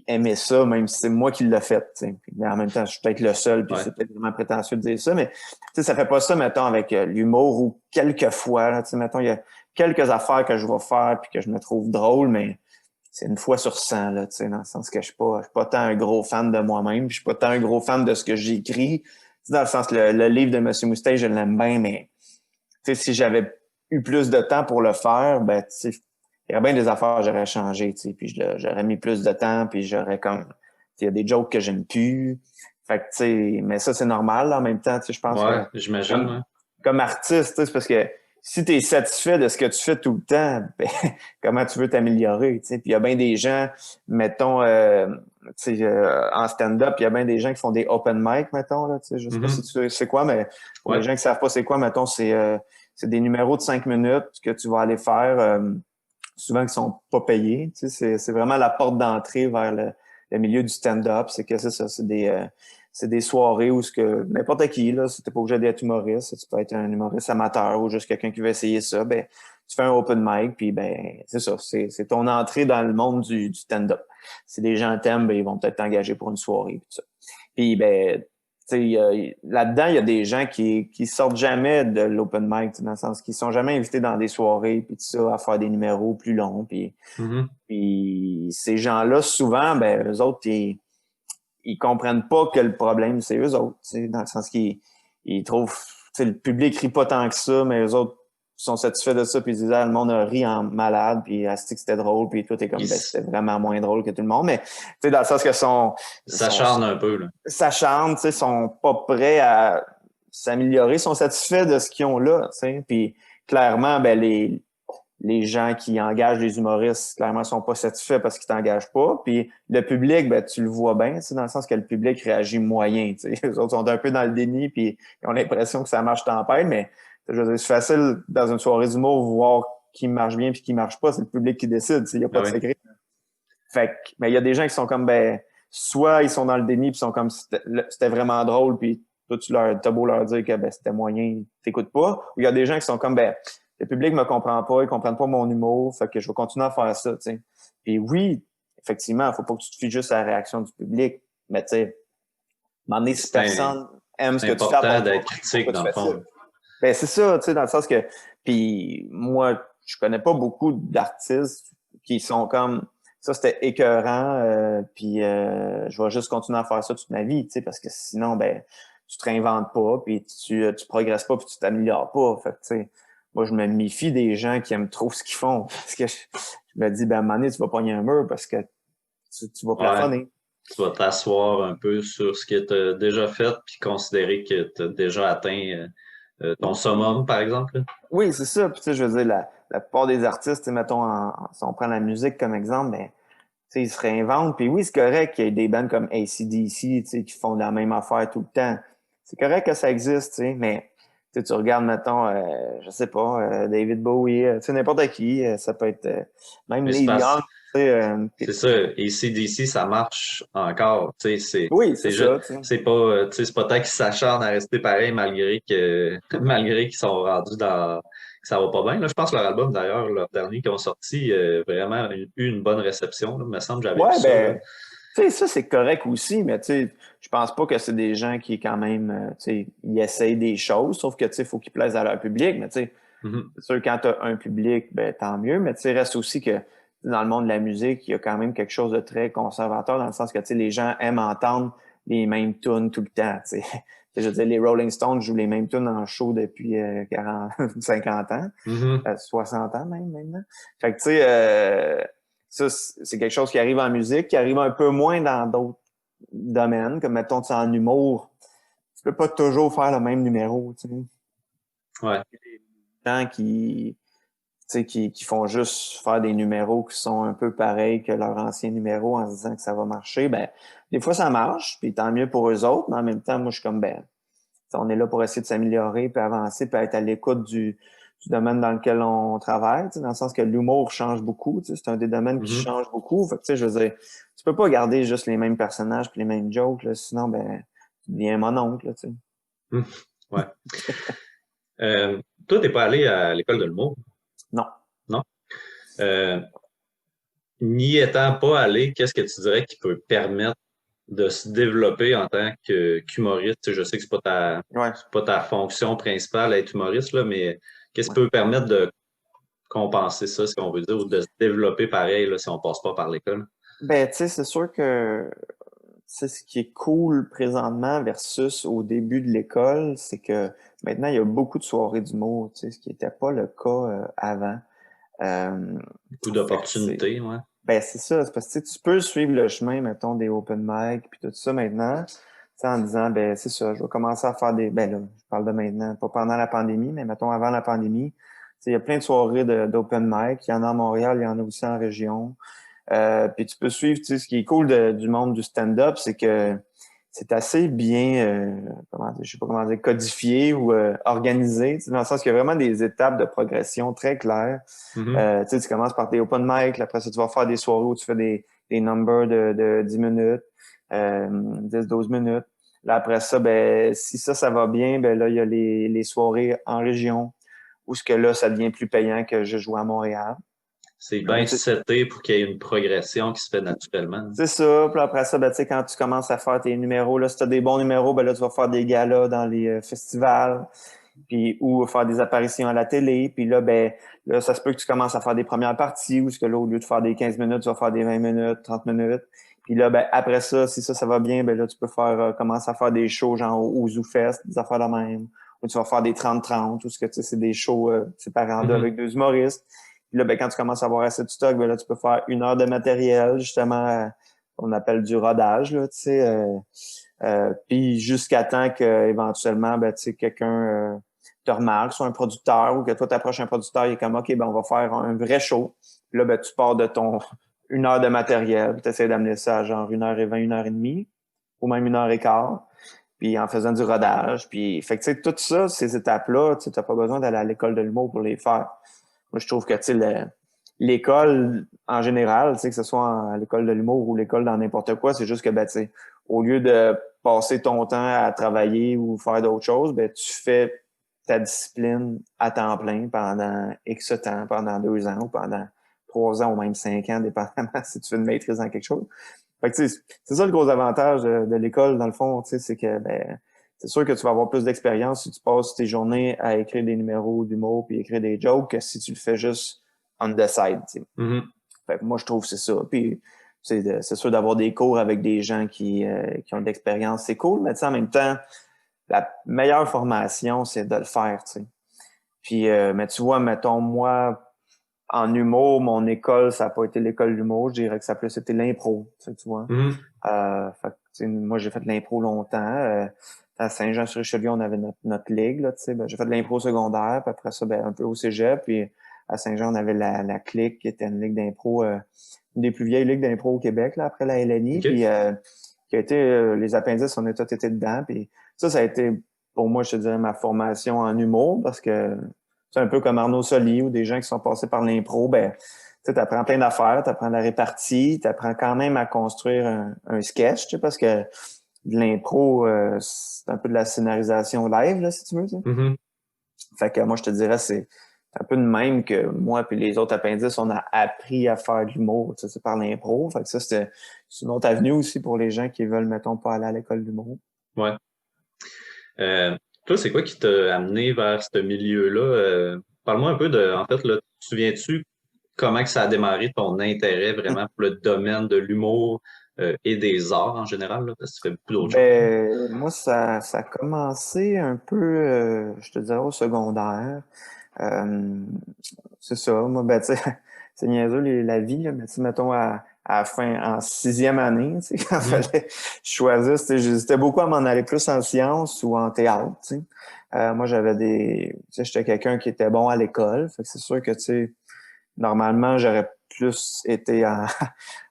aimer ça, même si c'est moi qui l'ai fait. Mais en même temps, je suis peut-être le seul, puis c'est peut-être vraiment prétentieux de dire ça, mais ça fait pas ça, mettons, avec l'humour ou quelquefois, là, mettons, il y a quelques affaires que je vais faire puis que je me trouve drôle, mais c'est une fois sur 100, là, dans le sens que je suis pas tant un gros fan de moi-même, puis je suis pas tant un gros fan de ce que j'écris. Dans le sens que le livre de Monsieur Moustache, je l'aime bien, mais si j'avais eu plus de temps pour le faire, ben, il y aurait bien des affaires que j'aurais changé, puis j'aurais mis plus de temps, puis j'aurais comme... Il y a des jokes que j'aime plus. Fait que, mais ça, c'est normal, là, en même temps, je pense ouais, que... j'imagine, comme artiste, c'est parce que si tu es satisfait de ce que tu fais tout le temps, ben, comment tu veux t'améliorer? Puis il y a bien des gens, mettons, en stand-up, il y a bien des gens qui font des open mic, mettons. Là, je sais pas si tu sais quoi, mais pour les gens qui savent pas c'est quoi, mettons, c'est des numéros de 5 minutes que tu vas aller faire, souvent qui sont pas payés. C'est vraiment la porte d'entrée vers le milieu du stand-up. C'est que c'est ça, c'est des soirées où n'importe qui, là, c'était pas obligé d'être humoriste, tu peux être un humoriste amateur ou juste quelqu'un qui veut essayer ça, ben, tu fais un open mic, puis ben, c'est ça, c'est ton entrée dans le monde du stand-up. Si les gens t'aiment, ben, ils vont peut-être t'engager pour une soirée, puis ça. Puis, ben, là-dedans, il y a des gens qui sortent jamais de l'open mic, dans le sens qu'ils sont jamais invités dans des soirées, puis tout ça, à faire des numéros plus longs, puis ces gens-là, souvent, ben, eux autres, ils comprennent pas que le problème, c'est eux autres, dans le sens qu'ils trouvent, le public rit pas tant que ça, mais eux autres sont satisfaits de ça, puis ils disent, ah, le monde a ri en malade, puis asti que c'était drôle, puis tout est comme, c'était vraiment moins drôle que tout le monde, mais, tu sais, dans le sens que ça s'acharne un peu, là. S'acharnent, tu sais, sont pas prêts à s'améliorer, sont satisfaits de ce qu'ils ont là, tu sais, puis clairement, ben, les gens qui engagent les humoristes, clairement, sont pas satisfaits parce qu'ils t'engagent pas. Puis le public, ben, tu le vois bien, dans le sens que le public réagit moyen. T'sais. Les autres sont un peu dans le déni puis ils ont l'impression que ça marche tempête, mais je veux dire, c'est facile dans une soirée d'humour voir qui marche bien puis qui marche pas. C'est le public qui décide. Il n'y a pas de secret. Fait que, mais il y a des gens qui sont comme, ben, soit ils sont dans le déni puis sont comme, c'était vraiment drôle puis toi, t'as beau leur dire que ben, c'était moyen, t'écoutes pas. Ou il y a des gens qui sont comme, ben, le public me comprend pas, ils comprennent pas mon humour, fait que je vais continuer à faire ça, tu sais. Puis oui, effectivement, il faut pas que tu te fies juste à la réaction du public, mais tu sais, à un moment donné, si personne aime ce que tu fais... C'est important d'être critique, dans le fond. Ben, c'est ça, tu sais, dans le sens que... Puis moi, je connais pas beaucoup d'artistes qui sont comme... Ça, c'était écœurant, puis je vais juste continuer à faire ça toute ma vie, tu sais, parce que sinon, ben, tu te réinventes pas, puis tu progresses pas, puis tu t'améliores pas, fait que, tu sais... Moi, je me méfie des gens qui aiment trop ce qu'ils font. Parce que je me dis, ben, à un moment donné, tu vas pogner un mur parce que tu vas plafonner. Ouais, tu vas t'asseoir un peu sur ce que tu as déjà fait puis considérer que tu as déjà atteint ton summum, par exemple. Oui, c'est ça. Puis, tu sais, je veux dire, la plupart des artistes, mettons, si on prend la musique comme exemple, ben, tu sais, ils se réinventent. Puis oui, c'est correct qu'il y ait des bands comme AC/DC, tu sais, qui font la même affaire tout le temps. C'est correct que ça existe, tu sais, mais tu regardes, mettons, je sais pas, David Bowie, tu sais, n'importe qui, ça peut être même Neil Young, tu sais. C'est ça, AC/DC, ça marche encore, tu sais, oui, c'est ça, c'est pas, tu sais, c'est pas tant qu'ils s'acharnent à rester pareil malgré malgré qu'ils sont rendus dans, que ça va pas bien. Là, je pense que leur album, d'ailleurs, leur dernier qu'ils ont sorti, vraiment eu une bonne réception, là. Il me semble que j'avais vu ça, là. Tu sais, ça, c'est correct aussi, mais tu sais, je pense pas que c'est des gens qui, quand même, tu sais, ils essayent des choses, sauf que, tu sais, il faut qu'ils plaisent à leur public, mais tu sais, c'est sûr, quand tu as un public, ben, tant mieux, mais tu sais, reste aussi que dans le monde de la musique, il y a quand même quelque chose de très conservateur dans le sens que, tu sais, les gens aiment entendre les mêmes tunes tout le temps, tu sais. Je veux dire, les Rolling Stones jouent les mêmes tunes en show depuis 40, 50 ans, 60 ans même, maintenant. Fait que, tu sais, ça, c'est quelque chose qui arrive en musique, qui arrive un peu moins dans d'autres domaines, comme mettons, tu sais, en humour. Tu peux pas toujours faire le même numéro, tu sais. Ouais. Des gens qui font juste faire des numéros qui sont un peu pareils que leurs anciens numéros en se disant que ça va marcher, ben, des fois ça marche, puis tant mieux pour eux autres, mais en même temps, moi, je suis comme, ben, on est là pour essayer de s'améliorer, puis avancer, puis être à l'écoute du domaine dans lequel on travaille, dans le sens que l'humour change beaucoup, c'est un des domaines qui change beaucoup. Fait que, je veux dire, tu peux pas garder juste les mêmes personnages puis les mêmes jokes, là, sinon, ben, tu deviens mon oncle, là, tu sais. Ouais. Toi, t'es pas allé à l'école de l'humour? Non. Non? N'y étant pas allé, qu'est-ce que tu dirais qui peut permettre de se développer en tant qu'humoriste? Je sais que c'est pas ta fonction principale être humoriste, là, mais qu'est-ce qui peut permettre de compenser ça, si on veut dire, ou de se développer pareil là, si on passe pas par l'école? Ben, tu sais, c'est sûr que ce qui est cool présentement versus au début de l'école, c'est que maintenant, il y a beaucoup de soirées d'humour, tu sais, ce qui n'était pas le cas avant. Beaucoup d'opportunités, ouais. Ben, c'est ça. C'est parce que tu peux suivre le chemin, mettons, des open mic puis tout ça maintenant, en disant, ben, c'est ça, je vais commencer à faire ben là, je parle de maintenant, pas pendant la pandémie, mais mettons avant la pandémie. Il y a plein de soirées d'open mic. Il y en a à Montréal, il y en a aussi en région. Puis tu peux suivre, tu sais, ce qui est cool du monde du stand-up, c'est que c'est assez bien, je sais pas comment dire, codifié ou organisé, dans le sens qu'il y a vraiment des étapes de progression très claires. Tu commences par tes open mic, après ça, tu vas faire des soirées où tu fais des numbers de 10 minutes, 10-12 minutes. Là, après ça, ben, si ça va bien, ben là, il y a les soirées en région, où ce que là, ça devient plus payant que je joue à Montréal. C'est bien seté pour qu'il y ait une progression qui se fait naturellement. C'est ça. Puis après ça, ben, tu sais, quand tu commences à faire tes numéros, là, si tu as des bons numéros, ben là, tu vas faire des galas dans les festivals, puis ou faire des apparitions à la télé. Puis là, ben, là, ça se peut que tu commences à faire des premières parties, ou ce que là, au lieu de faire des 15 minutes, tu vas faire des 20 minutes, 30 minutes. Puis là, ben, après ça, si ça va bien, ben là, tu peux commencer à faire des shows genre au ZooFest, des affaires de même, Ou tu vas faire des 30-30, ou ce que tu sais, c'est des shows séparés en deux avec 2 humoristes. Puis là, ben, quand tu commences à avoir assez de stock, ben là, tu peux faire 1 heure de matériel, justement, on appelle du rodage, là, tu sais. Puis jusqu'à temps qu'éventuellement, ben, tu sais, quelqu'un te remarque, soit un producteur, ou que toi, t'approches un producteur, il est comme, OK, ben, on va faire un vrai show. Puis là, ben, tu pars de ton 1 heure de matériel, tu essaies d'amener ça à genre 1h20, 1h30, ou même 1h15, puis en faisant du rodage. Puis, fait que, tu sais, tout ça, ces étapes-là, tu n'as pas besoin d'aller à l'école de l'humour pour les faire. Moi, je trouve que, tu sais, l'école, en général, tu sais, que ce soit à l'école de l'humour ou l'école dans n'importe quoi, c'est juste que, ben, tu sais, au lieu de passer ton temps à travailler ou faire d'autres choses, ben, tu fais ta discipline à temps plein pendant X temps, pendant 2 ans ou pendant 3 ans ou même 5 ans, dépendamment si tu fais une maîtrise dans quelque chose. Fait que, tu sais, c'est ça le gros avantage de l'école, dans le fond, tu sais, c'est que, ben, c'est sûr que tu vas avoir plus d'expérience si tu passes tes journées à écrire des numéros d'humour puis écrire des jokes que si tu le fais juste on the side, tu sais. Fait que moi, je trouve que c'est ça. Puis, c'est sûr d'avoir des cours avec des gens qui ont de l'expérience, c'est cool, mais tu sais, en même temps, la meilleure formation, c'est de le faire, tu sais. Puis, mais tu vois, mettons, moi, en humour, mon école, ça n'a pas été l'école d'humour. Je dirais que ça a plus été l'impro, tu vois. Fait que, tu sais, moi, j'ai fait de l'impro longtemps. À Saint-Jean-sur-Richelieu, on avait notre ligue, là, tu sais. Ben, j'ai fait de l'impro secondaire, puis après ça, ben, un peu au cégep. Puis à Saint-Jean, on avait la clique, qui était une ligue d'impro, une des plus vieilles ligues d'impro au Québec, là, après la LNI. OK. Puis qui a été, les appendices, on a tous été dedans. Puis ça a été, pour moi, je te dirais, ma formation en humour, parce que c'est un peu comme Arnaud Soli ou des gens qui sont passés par l'impro, ben, tu apprends plein d'affaires, tu apprends la répartie, tu apprends quand même à construire un sketch, tu sais, parce que de l'impro, c'est un peu de la scénarisation live, là, si tu veux. Tu sais. Fait que moi, je te dirais, c'est un peu de même que moi et les autres appendices, on a appris à faire de l'humour, tu sais, c'est par l'impro. Fait que ça, c'est une autre avenue aussi pour les gens qui veulent, mettons, pas aller à l'école d'humour. Ouais. Toi, c'est quoi qui t'a amené vers ce milieu-là? Parle-moi un peu en fait, là, te souviens-tu comment que ça a démarré ton intérêt vraiment pour le domaine de l'humour et des arts en général, là, parce que tu fais beaucoup d'autres choses. Ben, moi, ça a commencé un peu, je te dirais, au secondaire. Euh, c'est ça. Moi, ben, tu sais, c'est niaiseux, la vie, là, mais tu sais, mettons, à la fin, en 6e année, tu sais, quand fallait choisir, j'hésitais beaucoup à m'en aller plus en sciences ou en théâtre, tu sais. Moi, tu sais, j'étais quelqu'un qui était bon à l'école, fait que c'est sûr que, tu sais, normalement, j'aurais plus été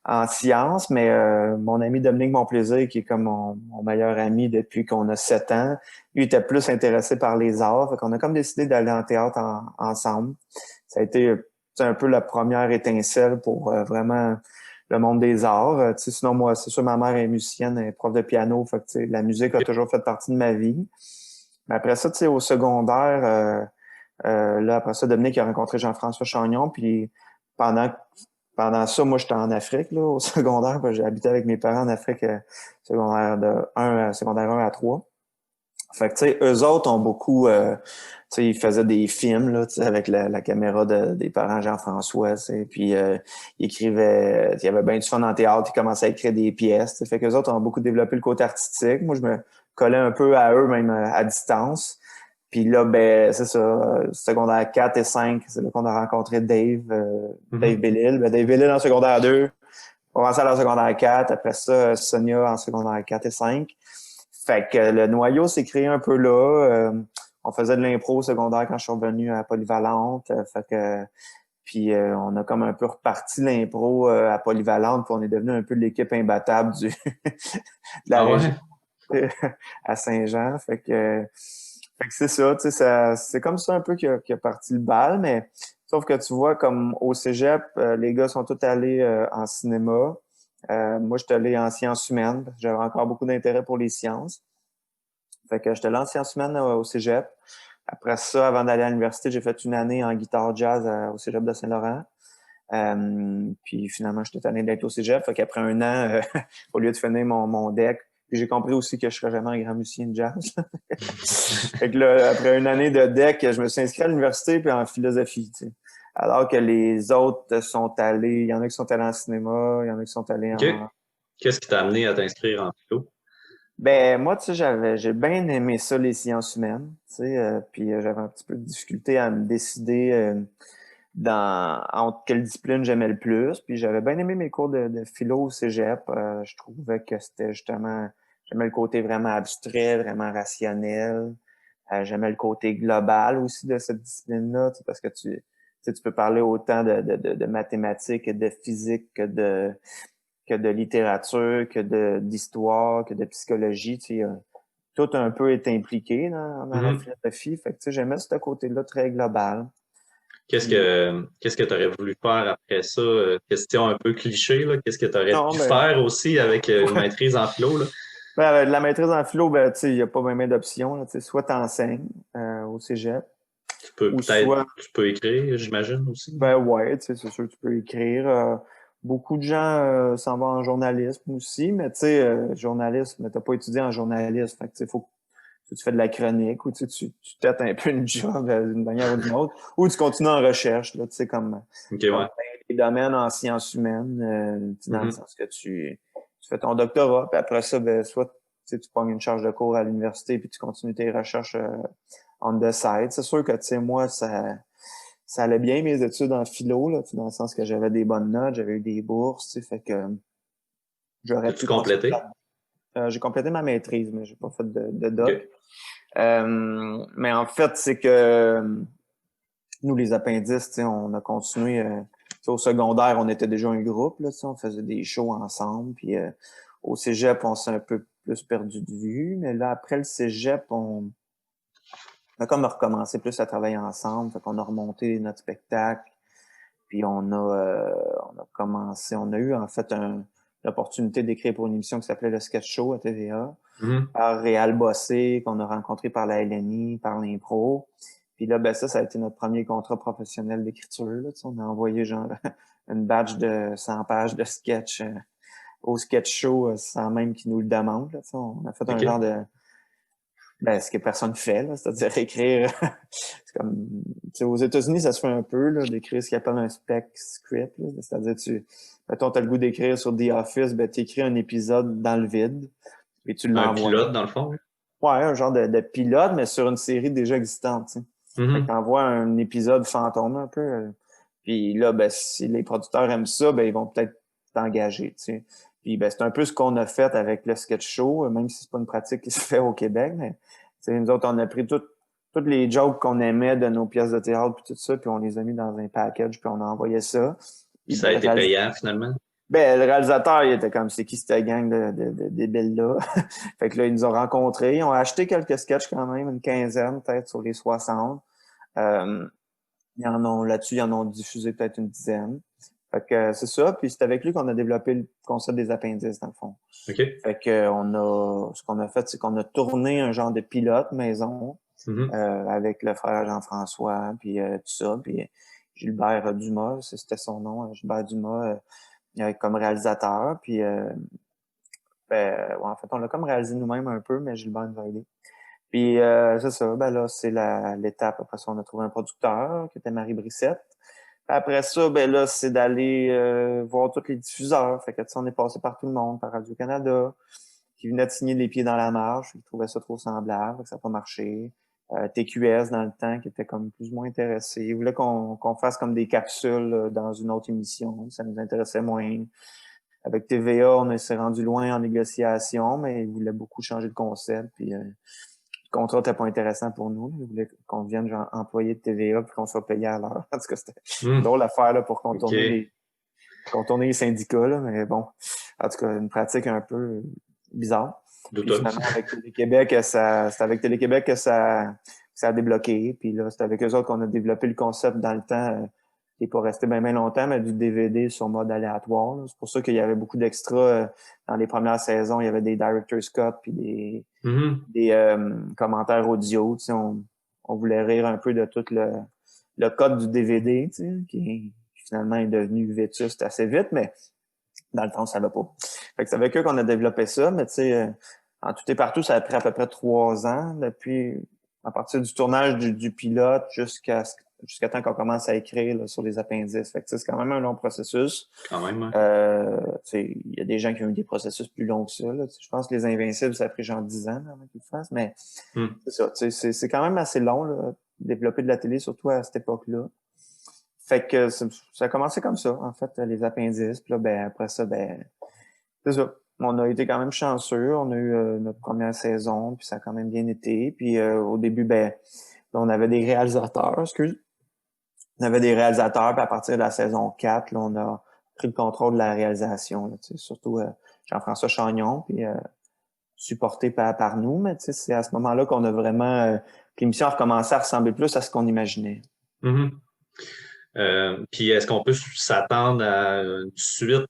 en sciences, mais mon ami Dominique Monplaisir, qui est comme mon meilleur ami depuis qu'on a 7 ans, lui était plus intéressé par les arts. Fait qu'on a comme décidé d'aller en théâtre ensemble. Ça a été un peu la première étincelle pour vraiment le monde des arts. Tu sais, sinon, moi, c'est sûr, ma mère est musicienne, elle est prof de piano. Fait que, tu sais, la musique a toujours fait partie de ma vie. Mais après ça, tu sais, au secondaire, là, après ça, Dominique a rencontré Jean-François Chagnon, puis pendant pendant ça, moi, j'étais en Afrique, là, au secondaire. J'ai habité avec mes parents en Afrique, secondaire 1 à 3. Fait que, tu sais, eux autres ont beaucoup, tu sais, ils faisaient des films, là, tu sais, avec la caméra des parents Jean-François, tu sais, puis ils écrivaient, il y avait bien du fun en théâtre, ils commençaient à écrire des pièces, tu sais. Fait qu'eux autres ont beaucoup développé le côté artistique. Moi, je me collais un peu à eux, même à distance. Puis là, ben, c'est ça, secondaire 4 et 5, c'est là qu'on a rencontré Dave, Dave Bellil. Ben, Dave Bellil en secondaire 2, on commençait à aller en secondaire 4, après ça, Sonia en secondaire 4 et 5. Fait que le noyau s'est créé un peu là. On faisait de l'impro au secondaire quand je suis revenu à Polyvalente. Fait que puis on a comme un peu reparti l'impro à Polyvalente, puis on est devenu un peu l'équipe imbattable de la région à Saint-Jean. Fait que c'est ça, tu sais, c'est comme ça un peu qu'il a parti le bal, mais sauf que tu vois, comme au cégep, les gars sont tous allés en cinéma. Moi, j'étais allé en sciences humaines, parce que j'avais encore beaucoup d'intérêt pour les sciences. Fait que j'étais allé en sciences humaines au cégep. Après ça, avant d'aller à l'université, j'ai fait une année en guitare jazz au cégep de Saint-Laurent. Puis finalement, j'étais tanné d'être au cégep. Fait qu'après un an, au lieu de finir mon deck, puis j'ai compris aussi que je serais jamais un grand musicien de jazz. Fait que là, après une année de deck, je me suis inscrit à l'université puis en philosophie, tu sais. Alors que les autres sont allés, il y en a qui sont allés en cinéma, il y en a qui sont allés OK. Qu'est-ce qui t'a amené à t'inscrire en philo? Ben, moi, tu sais, j'ai bien aimé ça, les sciences humaines, tu sais, puis j'avais un petit peu de difficulté à me décider entre quelle discipline j'aimais le plus. Puis j'avais bien aimé mes cours de philo au cégep. Je trouvais que c'était justement, j'aimais le côté vraiment abstrait, vraiment rationnel. J'aimais le côté global aussi de cette discipline-là, tu sais, parce que tu sais, tu peux parler autant de mathématiques et de physique que de littérature, d'histoire, que de psychologie. Tu sais, tout un peu est impliqué dans la Mhm. philosophie. Fait que, tu sais, j'aimais ce côté-là très global. Qu'est-ce Puis, que qu'est-ce que tu aurais voulu faire après ça? Question un peu cliché, là. Qu'est-ce que tu aurais non, pu mais faire aussi avec une maîtrise en philo, là? ben, avec de la maîtrise en philo, ben, tu sais, il n'y a pas vraiment d'options, là. Tu sais, soit tu enseignes au cégep, Tu peux ou peut-être soit, tu peux écrire, j'imagine aussi. ben ouais, tu sais, c'est sûr, tu peux écrire. Beaucoup de gens s'en vont en journalisme aussi, mais tu sais, journalisme, t'as pas étudié en journalisme. Fait que, tu sais, faut que tu fais de la chronique ou tu sais, tu têtes un peu une job d'une manière ou d'une autre, ou tu continues en recherche, là, tu sais, OK, comme ouais. les domaines en sciences humaines, tu sais, dans le Mhm. sens que tu fais ton doctorat, puis après ça, ben, soit tu sais, tu pognes une charge de cours à l'université, puis tu continues tes recherches on the side. C'est sûr que, tu sais, moi, ça allait bien mes études en philo, là, tu sais, dans le sens que j'avais des bonnes notes, j'avais eu des bourses, tu sais, fait que j'aurais As-tu pu continuer complété? là. J'ai complété ma maîtrise, mais j'ai pas fait de doc. OK. Mais en fait, c'est que nous, les appendices, tu sais, on a continué. Tu sais, au secondaire, on était déjà un groupe, là, tu sais, on faisait des shows ensemble. Puis au cégep, on s'est un peu plus perdu de vue. Mais là, après le cégep, on a comme recommencé plus à travailler ensemble. Fait qu'on a remonté notre spectacle. Puis on a eu en fait l'opportunité d'écrire pour une émission qui s'appelait Le Sketch Show à TVA, Mhm. par Réal Bossé, qu'on a rencontré par la LNI, par l'Impro. Puis là, ben ça a été notre premier contrat professionnel d'écriture. Là, tu sais, on a envoyé genre une batch de 100 pages de sketch au sketch show sans même qu'ils nous le demandent. Là, tu sais. On a fait un genre OK. de ce que personne fait, là, c'est-à-dire écrire. C'est comme tu sais, aux États-Unis, ça se fait un peu là, d'écrire ce qu'ils appellent un spec script. Là. C'est-à-dire mettons, tu as le goût d'écrire sur The Office, ben tu écris un épisode dans le vide et tu Un l'envoies. pilote, dans le fond, là. Ouais, un genre de pilote, mais sur une série déjà existante, tu sais. Fait que Mhm. t'envoies un épisode fantôme un peu. Puis là, ben, si les producteurs aiment ça, ben, ils vont peut-être t'engager, tu sais. Puis ben, c'est un peu ce qu'on a fait avec le sketch show, même si c'est pas une pratique qui se fait au Québec, mais tu sais, nous autres, on a pris toutes les jokes qu'on aimait de nos pièces de théâtre puis tout ça, puis on les a mis dans un package, puis on a envoyé ça. Puis Puis ça a ben, été payant, finalement. ben, le réalisateur, il était comme, c'est qui cette gang de débiles-là? Fait que là, ils nous ont rencontrés. Ils ont acheté quelques sketchs quand même, une quinzaine peut-être sur les 60. Euh, là-dessus, ils en ont diffusé peut-être une dizaine. Fait que c'est ça. Puis c'est avec lui qu'on a développé le concept des appendices, dans le fond. OK. Fait que ce qu'on a fait, c'est qu'on a tourné un genre de pilote maison Mhm. avec le frère Jean-François, puis tout ça. Puis Gilbert Dumas, c'était son nom, Gilbert Dumas, comme réalisateur. Puis ouais, en fait, on l'a comme réalisé nous-mêmes un peu, mais Gilbert nous a aidé. Puis c'est ça, ben là, c'est l'étape. Après ça, on a trouvé un producteur qui était Marie Brissette. Après ça, ben là, c'est d'aller voir tous les diffuseurs. Fait que tu sais, on est passé par tout le monde, par Radio-Canada, qui venait de signer les pieds dans la marche. Ils trouvaient ça trop semblable, fait que ça n'a pas marché. TQS dans le temps, qui était comme plus ou moins intéressé. Ils voulaient qu'on fasse comme des capsules dans une autre émission. Ça nous intéressait moins. Avec TVA, on s'est rendu loin en négociation, mais ils voulaient beaucoup changer de concept. Puis le contrat n'était pas intéressant pour nous. Ils voulaient qu'on devienne genre employé de TVA puis qu'on soit payé à l'heure. En tout cas, c'était une Mhm. drôle d'affaire là, pour OK. contourner les syndicats, là, mais bon. En tout cas, une pratique un peu bizarre. Puis Douteuse. finalement, avec Télé-Québec, c'est avec Télé-Québec que ça a débloqué. Puis là, c'est avec eux autres qu'on a développé le concept dans le temps. Qui n'est pas resté bien longtemps, mais du DVD sur mode aléatoire. Là. C'est pour ça qu'il y avait beaucoup d'extras dans les premières saisons. Il y avait des director's cut puis Mhm. des commentaires audio. Tu sais, on voulait rire un peu de tout le code du DVD, tu sais, qui finalement est devenu vétuste assez vite, mais dans le temps, ça va pas. Fait que c'est avec eux qu'on a développé ça, mais tu sais, en tout et partout, ça a pris à peu près 3 ans depuis, à partir du tournage du pilote jusqu'à jusqu'à temps qu'on commence à écrire là, sur les appendices. Fait que c'est quand même un long processus. Quand même, hein. Il y a des gens qui ont eu des processus plus longs que ça. Là. Je pense que les Invincibles, ça a pris genre 10 ans avant qu'ils le fassent, mais c'est ça. C'est quand même assez long, là, développer de la télé, surtout à cette époque-là. Fait que ça a commencé comme ça, en fait, les appendices. Puis là, ben, après ça, ben, c'est ça. On a été quand même chanceux. On a eu notre première saison, puis ça a quand même bien été. Puis au début, ben, là, on avait des réalisateurs, excuse. On avait des réalisateurs, puis à partir de la saison 4, là, on a pris le contrôle de la réalisation. Là, surtout Jean-François Chagnon, puis supporté par nous. Mais c'est à ce moment-là qu'on a vraiment... que l'émission a recommencé à ressembler plus à ce qu'on imaginait. Mm-hmm. Puis est-ce qu'on peut s'attendre à une suite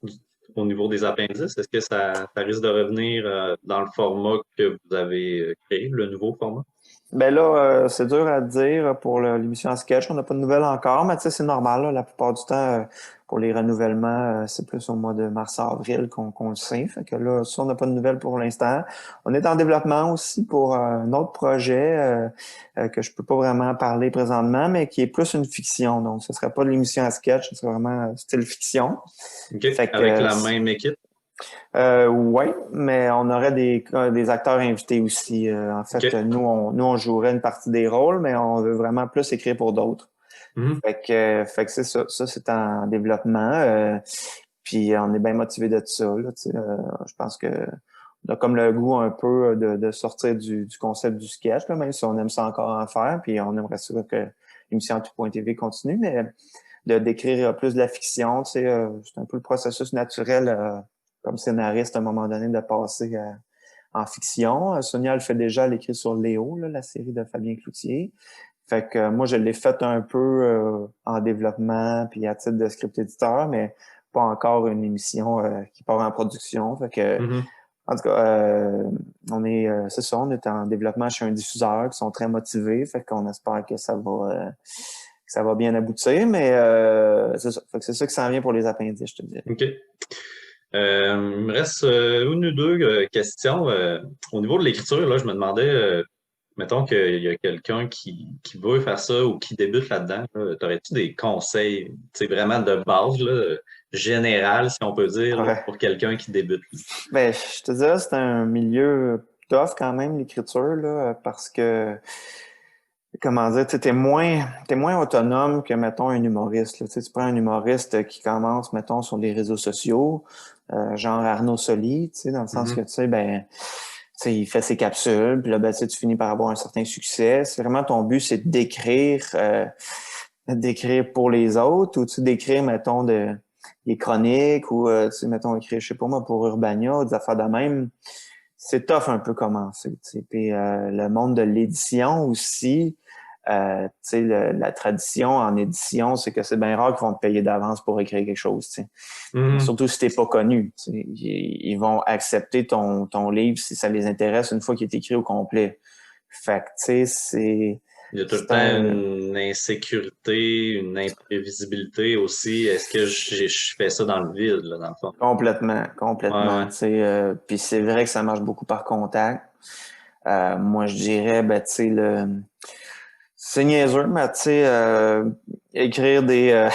au niveau des appendices? Est-ce que ça risque de revenir dans le format que vous avez créé, le nouveau format? Ben là, c'est dur à dire pour l'émission en sketch. On n'a pas de nouvelles encore, mais tu sais, c'est normal. Là, la plupart du temps, pour les renouvellements, c'est plus au mois de mars-avril qu'on le sait. Fait que là, ça, on n'a pas de nouvelles pour l'instant. On est en développement aussi pour un autre projet que je peux pas vraiment parler présentement, mais qui est plus une fiction. Donc, ce serait pas de l'émission en sketch, ce serait vraiment style fiction. OK. Fait que, avec la même équipe? Oui, mais on aurait des acteurs invités aussi. En fait, okay. nous, on jouerait une partie des rôles, mais on veut vraiment plus écrire pour d'autres. Mm-hmm. Fait que c'est ça. Ça, c'est en développement. Puis on est bien motivé de ça. Là, je pense que on a comme le goût un peu de sortir du concept du sketch, là, même si on aime ça encore en faire. Puis on aimerait ça que l'émission Tout.tv continue, mais d'écrire plus de la fiction, c'est un peu le processus naturel comme scénariste à un moment donné de passer en fiction. Sonia le fait déjà, elle écrit sur Léo, là, la série de Fabien Cloutier. Fait que moi, je l'ai fait un peu en développement puis à titre de script éditeur, mais pas encore une émission qui part en production. Fait que en tout cas, c'est ça, on est en développement chez un diffuseur qui sont très motivés. Fait qu'on espère que ça va bien aboutir, mais c'est ça. Fait que c'est ça qui s'en vient pour les appendices, je te dirais. OK. Il me reste une ou deux questions. Au niveau de l'écriture, là, je me demandais, mettons qu'il y a quelqu'un qui veut faire ça ou qui débute là-dedans, là, t'aurais-tu des conseils, vraiment de base, là, général, si on peut dire, là, pour quelqu'un qui débute? Ben, je te dirais, c'est un milieu tough quand même, l'écriture, là, parce que comment dire, t'es moins autonome que, mettons, un humoriste. Là. Tu prends un humoriste qui commence, mettons, sur les réseaux sociaux, genre Arnaud Soli, dans le sens que, il fait ses capsules, puis là, ben, tu finis par avoir un certain succès. C'est vraiment ton but, c'est d'écrire pour les autres, ou d'écrire, mettons, des chroniques, ou, mettons, écrire, je sais pas moi, pour Urbania, des affaires de même. C'est tough un peu commencer. Puis le monde de l'édition aussi, la tradition en édition, c'est que c'est bien rare qu'ils vont te payer d'avance pour écrire quelque chose. Surtout si t'es pas connu. Ils vont accepter ton livre si ça les intéresse une fois qu'il est écrit au complet. Fait que, tu sais, c'est... Il y a tout le temps une insécurité, une imprévisibilité aussi. Est-ce que je fais ça dans le vide, là, dans le fond? Complètement. Ouais. Puis c'est vrai que ça marche beaucoup par contact. Moi, je dirais, ben, tu sais, c'est niaiseux, mais tu sais, écrire les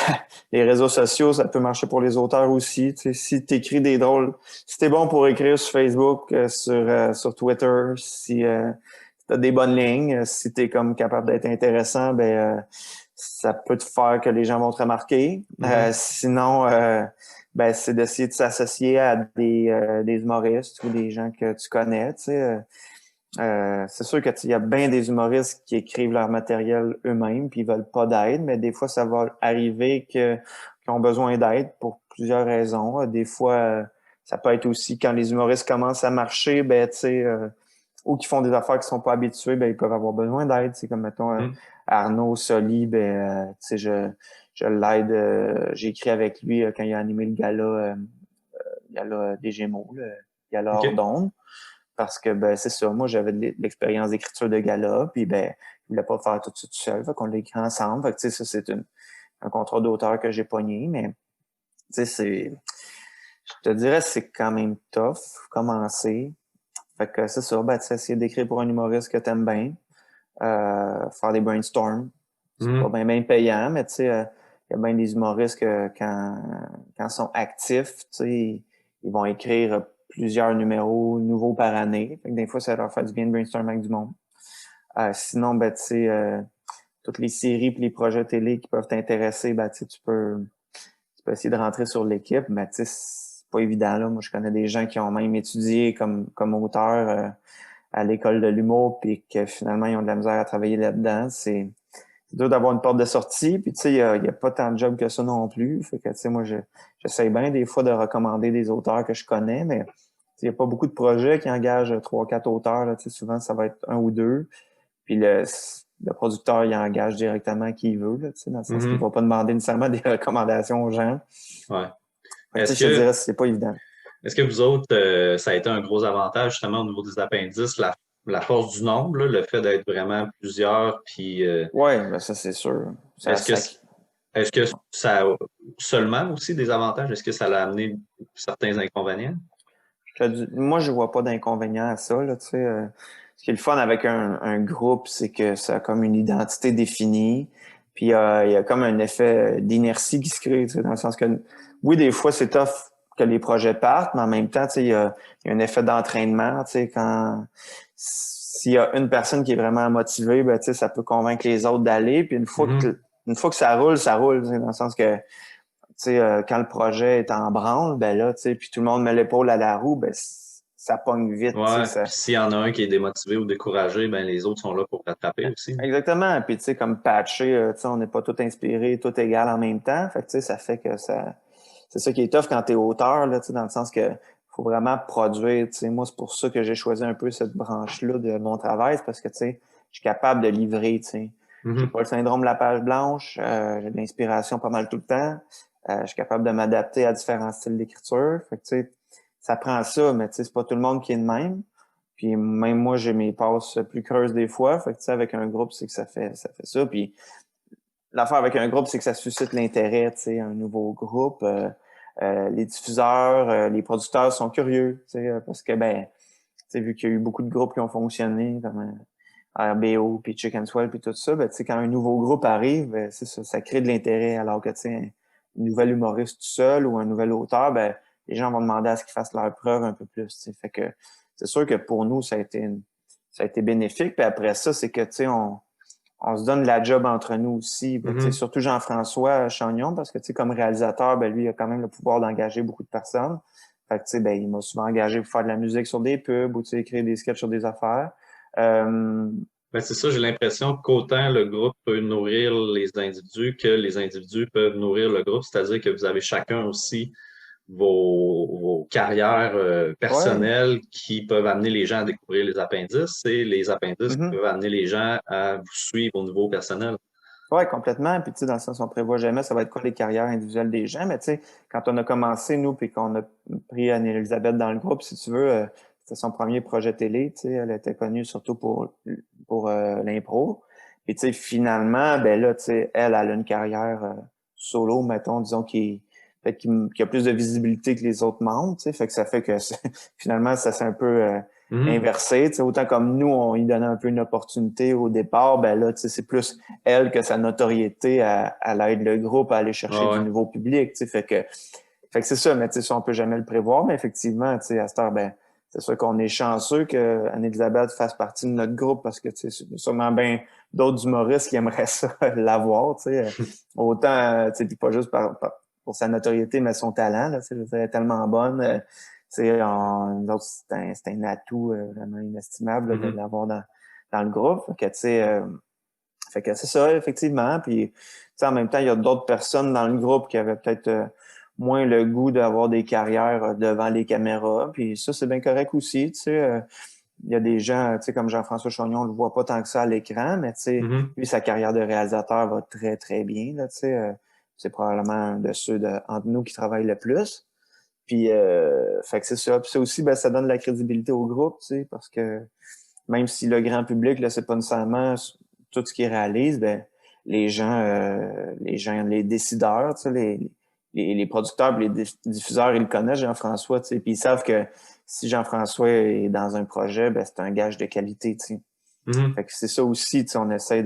réseaux sociaux, ça peut marcher pour les auteurs aussi. Tu sais, si t'écris des drôles, si t'es bon pour écrire sur Facebook, sur Twitter, si t'as des bonnes lignes, si t'es comme capable d'être intéressant, ben ça peut te faire que les gens vont te remarquer. Sinon, ben c'est d'essayer de s'associer à des humoristes ou des gens que tu connais, tu sais. C'est sûr qu'il y a bien des humoristes qui écrivent leur matériel eux-mêmes puis ils veulent pas d'aide, mais des fois, ça va arriver qu'ils ont besoin d'aide pour plusieurs raisons. Des fois, ça peut être aussi quand les humoristes commencent à marcher, ben, tu sais, ou qui font des affaires qui sont pas habitués, ben, ils peuvent avoir besoin d'aide. C'est comme, mettons, Arnaud Soli, ben, tu sais, je l'aide, j'ai écrit avec lui quand il a animé le gala des Gémeaux, le gala hors d'onde. Parce que, ben, c'est ça. Moi, j'avais de l'expérience d'écriture de gala, puis, ben, il voulait pas faire tout ça tout seul. Fait qu'on l'a écrit ensemble. Fait que, tu sais, ça, c'est un contrat d'auteur que j'ai pogné, mais, tu sais, je te dirais, c'est quand même tough, commencer. Fait que, c'est ça. Ben, tu sais, essayer d'écrire pour un humoriste que t'aimes bien, faire des brainstorms. c'est pas bien payant, mais tu sais, il y a bien des humoristes que quand ils sont actifs, tu sais, ils vont écrire plusieurs numéros nouveaux par année. Fait que des fois, ça leur fait du bien de brainstormer avec du monde. Sinon, ben, tu sais, toutes les séries et les projets télé qui peuvent t'intéresser, ben, tu peux essayer de rentrer sur l'équipe. Ben, tu sais, c'est pas évident, là. Moi, je connais des gens qui ont même étudié comme auteur à l'école de l'humour, puis que finalement, ils ont de la misère à travailler là-dedans. C'est dur d'avoir une porte de sortie, puis tu sais, il y a pas tant de jobs que ça non plus. Fait que, tu sais, moi, j'essaie bien des fois de recommander des auteurs que je connais, mais il n'y a pas beaucoup de projets qui engagent 3-4 auteurs. Là, tu sais, souvent, ça va être un ou deux. Puis le producteur, il engage directement qui il veut, là, tu sais, dans le sens qu'il ne va pas demander nécessairement des recommandations aux gens. Ouais. Fait que, je te dirais que c'est pas évident. Est-ce que vous autres, ça a été un gros avantage justement au niveau des appendices, la force du nombre, là, le fait d'être vraiment plusieurs, puis Oui, ben ça c'est sûr. est-ce que ça a seulement aussi des avantages? Est-ce que ça l'a amené certains inconvénients? Moi, je vois pas d'inconvénient à ça. Là, tu sais, ce qui est le fun avec un groupe, c'est que ça a comme une identité définie. Puis il y a comme un effet d'inertie qui se crée, tu sais, dans le sens que oui, des fois, c'est tough que les projets partent, mais en même temps, tu sais, il y a un effet d'entraînement. Tu sais, s'il y a une personne qui est vraiment motivée, ben, tu sais, ça peut convaincre les autres d'aller. Puis une fois que ça roule, tu sais, dans le sens que quand le projet est en branle, ben là, puis tout le monde met l'épaule à la roue, ben ça pogne vite. Ouais, Ça... puis s'il y en a un qui est démotivé ou découragé, ben les autres sont là pour rattraper aussi. Exactement. Puis tu sais, comme patché, on n'est pas tout inspiré, tout égal en même temps. Fait que ça fait que ça. C'est ça qui est tough quand tu es auteur, là, dans le sens que faut vraiment produire. Moi, c'est pour ça que j'ai choisi un peu cette branche-là de mon travail, c'est parce que je suis capable de livrer. J'ai pas le syndrome de la page blanche, j'ai de l'inspiration pas mal tout le temps. Je suis capable de m'adapter à différents styles d'écriture. Fait que, ça prend ça, mais c'est pas tout le monde qui est de même. Puis même moi, j'ai mes passes plus creuses des fois. Fait que avec un groupe, c'est que ça fait ça. Puis l'affaire avec un groupe, c'est que ça suscite l'intérêt, un nouveau groupe. Les diffuseurs, les producteurs sont curieux, parce que vu qu'il y a eu beaucoup de groupes qui ont fonctionné, comme RBO, puis Chicken Swell, puis tout ça, quand un nouveau groupe arrive, ça crée de l'intérêt. Alors que un nouvel humoriste tout seul ou un nouvel auteur, les gens vont demander à ce qu'ils fassent leur preuve un peu plus. Fait que c'est sûr que pour nous, ça a été bénéfique. Puis après ça, c'est que on se donne la job entre nous aussi. Surtout Jean-François Chagnon, parce que comme réalisateur, lui, il a quand même le pouvoir d'engager beaucoup de personnes. Fait que il m'a souvent engagé pour faire de la musique sur des pubs ou écrire des sketchs sur des affaires. C'est ça, j'ai l'impression qu'autant le groupe peut nourrir les individus que les individus peuvent nourrir le groupe, c'est-à-dire que vous avez chacun aussi vos carrières personnelles qui peuvent amener les gens à découvrir les appendices et les appendices qui peuvent amener les gens à vous suivre au niveau personnel. Oui, complètement. Puis, dans le sens, on prévoit jamais ça va être quoi les carrières individuelles des gens. Mais, quand on a commencé, nous, puis qu'on a pris Anne-Élisabeth dans le groupe, si tu veux, c'était son premier projet télé. Elle était connue surtout pour l'impro. Puis, finalement, là, elle a une carrière solo, mettons, disons, qui a plus de visibilité que les autres membres. Fait que ça fait que finalement, ça s'est un peu inversé. Autant comme nous, on lui donnait un peu une opportunité au départ, là, c'est plus elle que sa notoriété à l'aide le groupe à aller chercher du nouveau public. Fait que c'est ça, mais ça, on peut jamais le prévoir. Mais effectivement, à cette heure, c'est sûr qu'on est chanceux que Anne-Élisabeth fasse partie de notre groupe parce que c'est sûrement bien d'autres humoristes qui aimeraient ça l'avoir. Autant, puis pas juste pour sa notoriété, mais son talent. Là, elle est tellement bonne. C'est un atout vraiment inestimable de l'avoir dans le groupe. Fait que c'est ça, effectivement. Puis en même temps, il y a d'autres personnes dans le groupe qui avaient peut-être moins le goût d'avoir des carrières devant les caméras. Puis ça, c'est bien correct aussi. Il y a des gens, comme Jean-François Chagnon, on le voit pas tant que ça à l'écran, mais lui, sa carrière de réalisateur va très, très bien. Là, c'est probablement un de ceux entre nous qui travaillent le plus. Puis, fait que c'est ça. Puis ça aussi, ça donne de la crédibilité au groupe, parce que même si le grand public, là, c'est pas nécessairement tout ce qu'il réalise, les gens, les décideurs, les producteurs, les diffuseurs, ils le connaissent, Jean-François, puis ils savent que si Jean-François est dans un projet, c'est un gage de qualité, Fait que c'est ça aussi, on essaie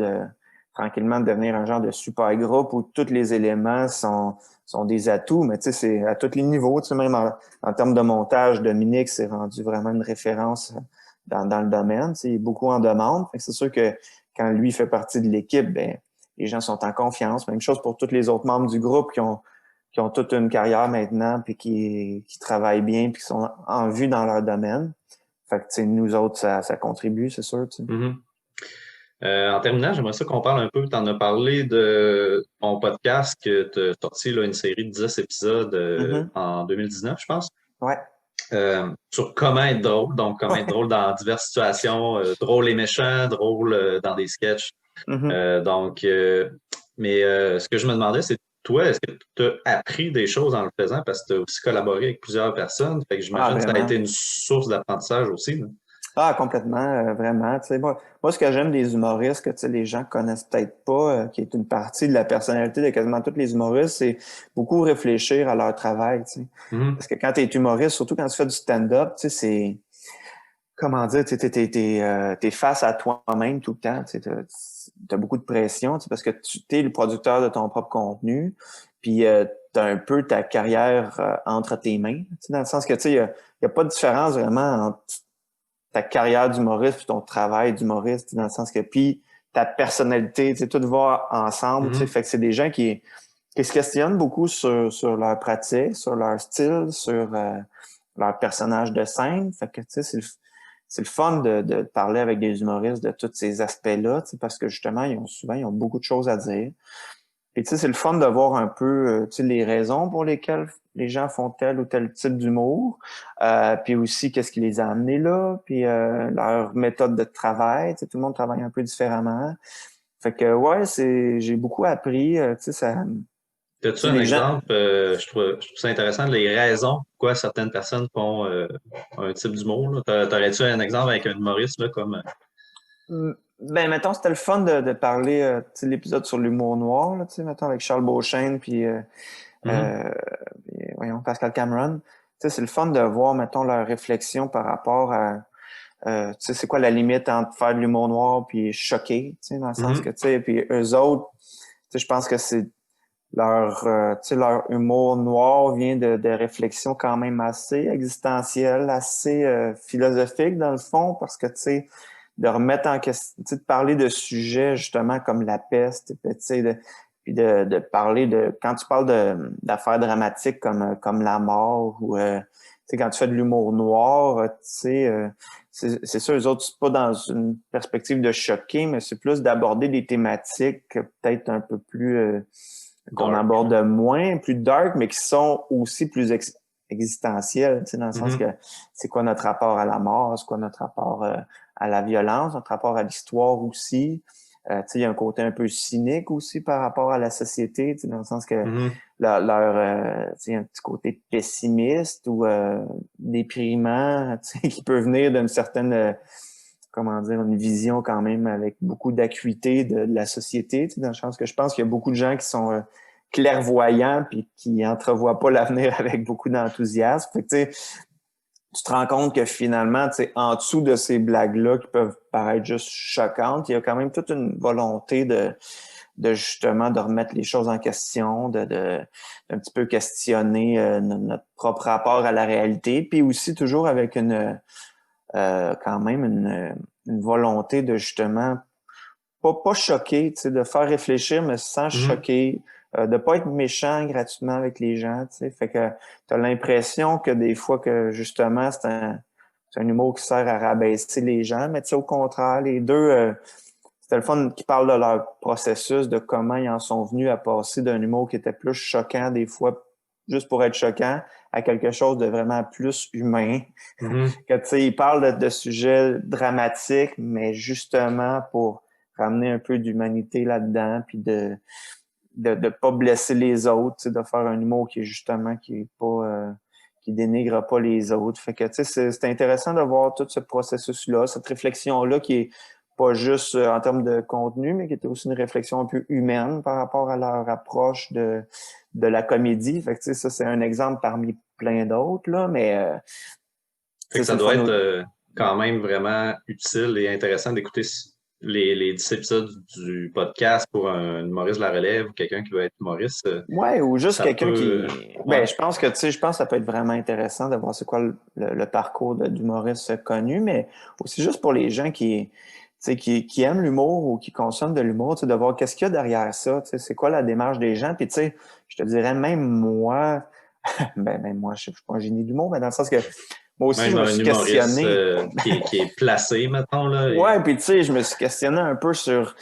tranquillement devenir un genre de super groupe où tous les éléments sont des atouts, mais tu sais, c'est à tous les niveaux, tu sais, même en termes de montage, Dominique s'est rendu vraiment une référence dans le domaine, tu sais, il est beaucoup en demande. Fait que c'est sûr que quand lui fait partie de l'équipe, ben, les gens sont en confiance. Même chose pour tous les autres membres du groupe qui ont toute une carrière maintenant, puis qui travaillent bien, puis qui sont en vue dans leur domaine. Fait que, tu sais, nous autres, ça contribue, c'est sûr, tu sais. Mhm. En terminant, j'aimerais ça qu'on parle un peu, tu en as parlé de ton podcast que tu as sorti là, une série de 10 épisodes Mhm. en 2019, je pense, Ouais. sur comment être drôle, donc comment être drôle dans diverses situations, drôle et méchant, drôle dans des sketchs. Mhm. Ce que je me demandais, c'est toi, est-ce que tu as appris des choses en le faisant parce que tu as aussi collaboré avec plusieurs personnes? Fait que Ah, j'imagine que ça a vraiment. été une source d'apprentissage aussi, là. Ah, complètement, vraiment. Tu sais, moi, ce que j'aime des humoristes que tu sais, les gens connaissent peut-être pas, qui est une partie de la personnalité de quasiment tous les humoristes, c'est beaucoup réfléchir à leur travail. Tu sais. Mhm. Parce que quand tu es humoriste, surtout quand tu fais du stand-up, tu sais, c'est comment dire, tu sais, t'es face à toi-même tout le temps. Tu sais, t'as beaucoup de pression, tu sais, parce que tu es le producteur de ton propre contenu, puis tu as un peu ta carrière entre tes mains. Tu sais, dans le sens que tu sais, il y a pas de différence vraiment entre ta carrière d'humoriste puis ton travail d'humoriste, dans le sens que puis ta personnalité, tu sais, tout va ensemble, tu sais, Mhm. fait que c'est des gens qui se questionnent beaucoup sur leur pratique, sur leur style, sur leur personnage de scène, fait que tu sais, c'est le fun de parler avec des humoristes de tous ces aspects-là, tu sais, parce que justement, ils ont beaucoup de choses à dire. Et tu sais, c'est le fun de voir un peu tu sais, les raisons pour lesquelles les gens font tel ou tel type d'humour, puis aussi qu'est-ce qui les a amenés là, puis leur méthode de travail. Tu sais, tout le monde travaille un peu différemment. Fait que ouais, j'ai beaucoup appris. Tu sais, As-tu tu sais, un les gens. exemple? Je trouve ça intéressant, les raisons pourquoi certaines personnes font un type d'humour, là. T'aurais-tu un exemple avec un humoriste là, comme. Ben, mettons, c'était le fun de parler, tu sais, l'épisode sur l'humour noir, là, tu sais, mettons, avec Charles Beauchesne, Mhm. euh, puis, voyons, Pascal Cameron. Tu sais, c'est le fun de voir, mettons, leur réflexion par rapport à, tu sais, c'est quoi la limite entre faire de l'humour noir puis choquer, tu sais, dans le sens que, Mhm. tu sais, puis eux autres, tu sais, je pense que c'est tu sais, leur humour noir vient de réflexions quand même assez existentielles, assez philosophiques dans le fond, parce que, tu sais, de remettre en question, tu sais, de parler de sujets justement comme la peste, puis, tu sais, puis de parler de, quand tu parles d'affaires dramatiques comme la mort ou, tu sais, quand tu fais de l'humour noir, tu sais, c'est sûr, eux autres, c'est pas dans une perspective de choquer, mais c'est plus d'aborder des thématiques peut-être un peu plus qu'on Dark, aborde là. moins, plus dark, mais qui sont aussi plus existentielles, tu sais, dans le sens que Mhm. c'est quoi notre rapport à la mort, c'est quoi notre rapport à la violence, notre rapport à l'histoire aussi. Tu sais, il y a un côté un peu cynique aussi par rapport à la société, tu sais, dans le sens que Mhm. tu sais, un petit côté pessimiste ou déprimant, tu sais, qui peut venir d'une certaine comment dire, une vision quand même avec beaucoup d'acuité de la société, tu sais, dans le sens que je pense qu'il y a beaucoup de gens qui sont clairvoyants puis qui entrevoient pas l'avenir avec beaucoup d'enthousiasme. Fait que, tu sais, tu te rends compte que finalement, tu sais, en dessous de ces blagues-là qui peuvent paraître juste choquantes, il y a quand même toute une volonté de justement de remettre les choses en question, d'un petit peu questionner notre propre rapport à la réalité, puis aussi toujours avec quand même une volonté de justement pas choquer, tu sais, de faire réfléchir, mais sans Mhm. choquer, de pas être méchant gratuitement avec les gens, tu sais. Fait que tu as l'impression que des fois que justement c'est un humour qui sert à rabaisser les gens, mais tu sais, au contraire, les deux, c'était le fun qui parle de leur processus, de comment ils en sont venus à passer d'un humour qui était plus choquant des fois, juste pour être choquant, à quelque chose de vraiment plus humain. Mhm. Que, tu sais, ils parlent de sujets dramatiques, mais justement pour ramener un peu d'humanité là-dedans, puis de pas blesser les autres, tu sais, de faire un humour qui est justement qui est pas qui dénigre pas les autres. Fait que tu sais, c'est intéressant de voir tout ce processus-là, cette réflexion-là qui est pas juste en termes de contenu, mais qui était aussi une réflexion un peu humaine par rapport à leur approche de la comédie. Fait que tu sais, ça, c'est un exemple parmi plein d'autres, là, mais Fait tu sais, que c'est ça le doit fun. être quand même vraiment utile et intéressant d'écouter les 10 épisodes du podcast pour un humoriste de la relève ou quelqu'un qui veut être humoriste, Ouais, ou juste ça quelqu'un qui. peut. Ben, Ouais. je pense que, tu sais, je pense que ça peut être vraiment intéressant de voir c'est quoi le parcours d'humoriste connu, mais aussi juste pour les gens qui, tu sais, qui aiment l'humour ou qui consomment de l'humour, tu sais, de voir qu'est-ce qu'il y a derrière ça, tu sais, c'est quoi la démarche des gens. Puis, tu sais, je te dirais, même moi, ben, même moi, je suis pas un génie de l'humour, mais dans le sens que moi aussi, je Même me un suis humoriste questionné. qui est placé, mettons, là. Ouais, puis tu sais, je me suis questionné un peu sur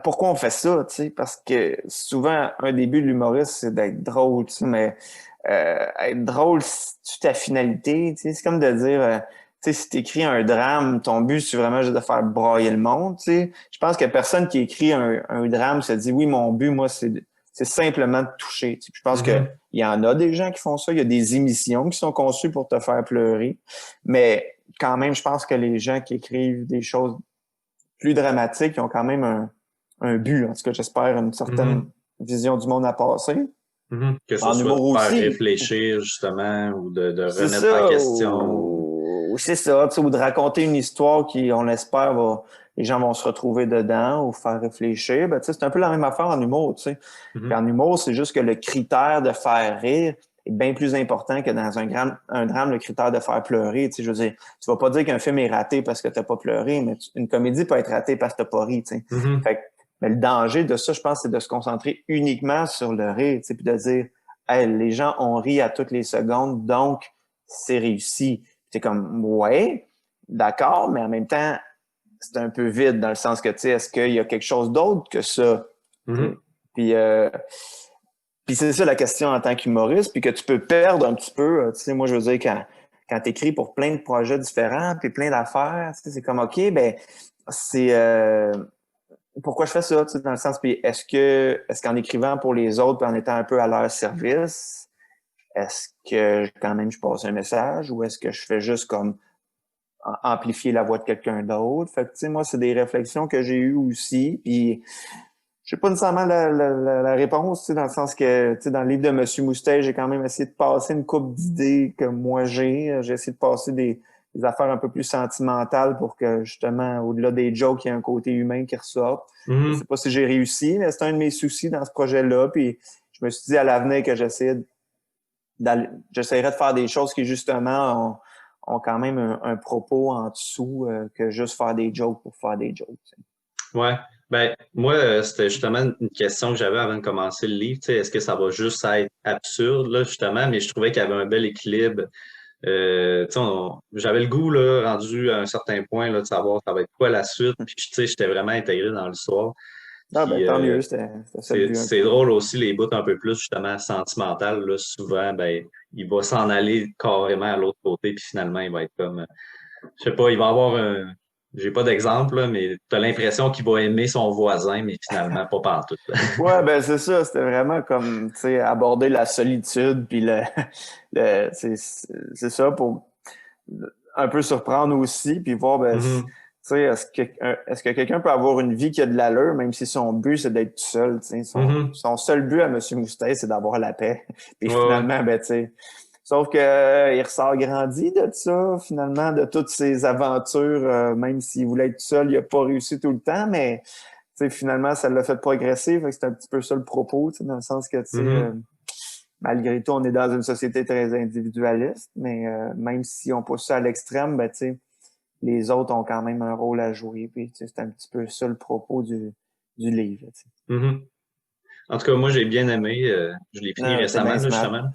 pourquoi on fait ça, tu sais, parce que souvent, un début de l'humoriste, c'est d'être drôle, tu sais, mais être drôle, c'est ta finalité, tu sais, c'est comme de dire, tu sais, si t'écris un drame, ton but, c'est vraiment juste de faire brailler le monde, tu sais. Je pense que personne qui écrit un drame se dit, oui, mon but, moi, c'est simplement de toucher, tu sais. Je pense que Mhm. il y en a des gens qui font ça, il y a des émissions qui sont conçues pour te faire pleurer, mais quand même, je pense que les gens qui écrivent des choses plus dramatiques, ils ont quand même un but. En tout cas, j'espère une certaine Mhm. vision du monde à passer. Mhm. Que ce En soit de humour faire aussi. réfléchir, justement, ou de C'est remettre en ça, question. ou c'est ça, tu sais, ou de raconter une histoire qui, on l'espère, les gens vont se retrouver dedans ou faire réfléchir. Ben, tu sais, c'est un peu la même affaire en humour, tu sais. Puis Mhm. en humour, c'est juste que le critère de faire rire est bien plus important que dans un drame, le critère de faire pleurer. Tu sais, je veux dire, tu vas pas dire qu'un film est raté parce que t'as pas pleuré, mais une comédie peut être ratée parce que t'as pas ri, tu sais. Mhm. Fait que, mais le danger de ça, je pense, c'est de se concentrer uniquement sur le rire, tu sais, puis de dire, hey, les gens ont ri à toutes les secondes, donc c'est réussi. C'est comme, ouais, d'accord, mais en même temps, c'est un peu vide dans le sens que, tu sais, est-ce qu'il y a quelque chose d'autre que ça? Mhm. T'sais? Puis, puis c'est ça la question en tant qu'humoriste, puis que tu peux perdre un petit peu. Tu sais, moi, je veux dire, quand tu écris pour plein de projets différents, puis plein d'affaires, tu sais, c'est comme, OK, ben, c'est pourquoi je fais ça, tu sais, dans le sens, puis est-ce qu'en écrivant pour les autres, puis en étant un peu à leur service, est-ce que quand même je passe un message ou est-ce que je fais juste comme amplifier la voix de quelqu'un d'autre? Fait que, tu sais, moi, c'est des réflexions que j'ai eues aussi, puis j'ai pas nécessairement la réponse, tu sais, dans le sens que, tu sais, dans le livre de Monsieur Moustache, j'ai quand même essayé de passer une couple d'idées que moi j'ai. J'ai essayé de passer des affaires un peu plus sentimentales pour que, justement, au-delà des jokes, il y ait un côté humain qui ressorte. Je sais Mhm. pas si j'ai réussi, mais c'est un de mes soucis dans ce projet-là. Puis je me suis dit à l'avenir que j'essaierais de faire des choses qui, justement, ont quand même un propos en dessous que juste faire des jokes pour faire des jokes. Tu sais. Ouais. Ben, moi, c'était justement une question que j'avais avant de commencer le livre. Tu sais, est-ce que ça va juste être absurde, là, justement, mais je trouvais qu'il y avait un bel équilibre. Tu sais, j'avais le goût, là, rendu à un certain point, là, de savoir ça va être quoi la suite. Puis, tu sais, j'étais vraiment intégré dans l'histoire. Ah ben Puis, tant mieux, c'était ça le but un c'est peu. drôle aussi, les bouts un peu plus, justement, sentimentales, là, souvent, ben, il va s'en aller carrément à l'autre côté, puis finalement, il va être comme, je sais pas, il va avoir un, j'ai pas d'exemple, là, mais t'as l'impression qu'il va aimer son voisin, mais finalement, pas pantoute. Ouais, ben c'est ça, c'était vraiment comme, tu sais, aborder la solitude, puis c'est ça pour un peu surprendre aussi, puis voir, ben, tu Mhm, sais, est-ce que quelqu'un peut avoir une vie qui a de l'allure, même si son but, c'est d'être tout seul, tu sais, mhm, son seul but à Monsieur Moustache, c'est d'avoir la paix. Puis ouais, ouais. finalement, ben, tu sais, sauf que il ressort grandi de ça, finalement, de toutes ses aventures, même s'il voulait être tout seul, il a pas réussi tout le temps, mais tu sais, finalement, ça l'a fait progresser. Fait que c'est un petit peu ça le propos, tu sais, dans le sens que, tu sais, Mhm, malgré tout, on est dans une société très individualiste, mais même si on pousse ça à l'extrême, ben, tu sais, les autres ont quand même un rôle à jouer. Puis, tu sais, c'est un petit peu ça le propos du livre. Tu sais. mhm. En tout cas, moi, j'ai bien aimé. Je l'ai fini Ah, t'es récemment, bien là, smart. justement.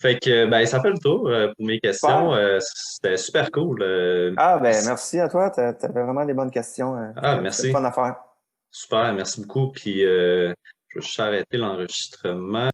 Fait que, ben, ça fait le tour pour mes questions. Super. C'était super cool. Ah, ben, merci à toi. T'avais vraiment des bonnes questions. Ah, C'était le merci. fun à faire. Super, merci beaucoup. Puis, je vais juste arrêter l'enregistrement.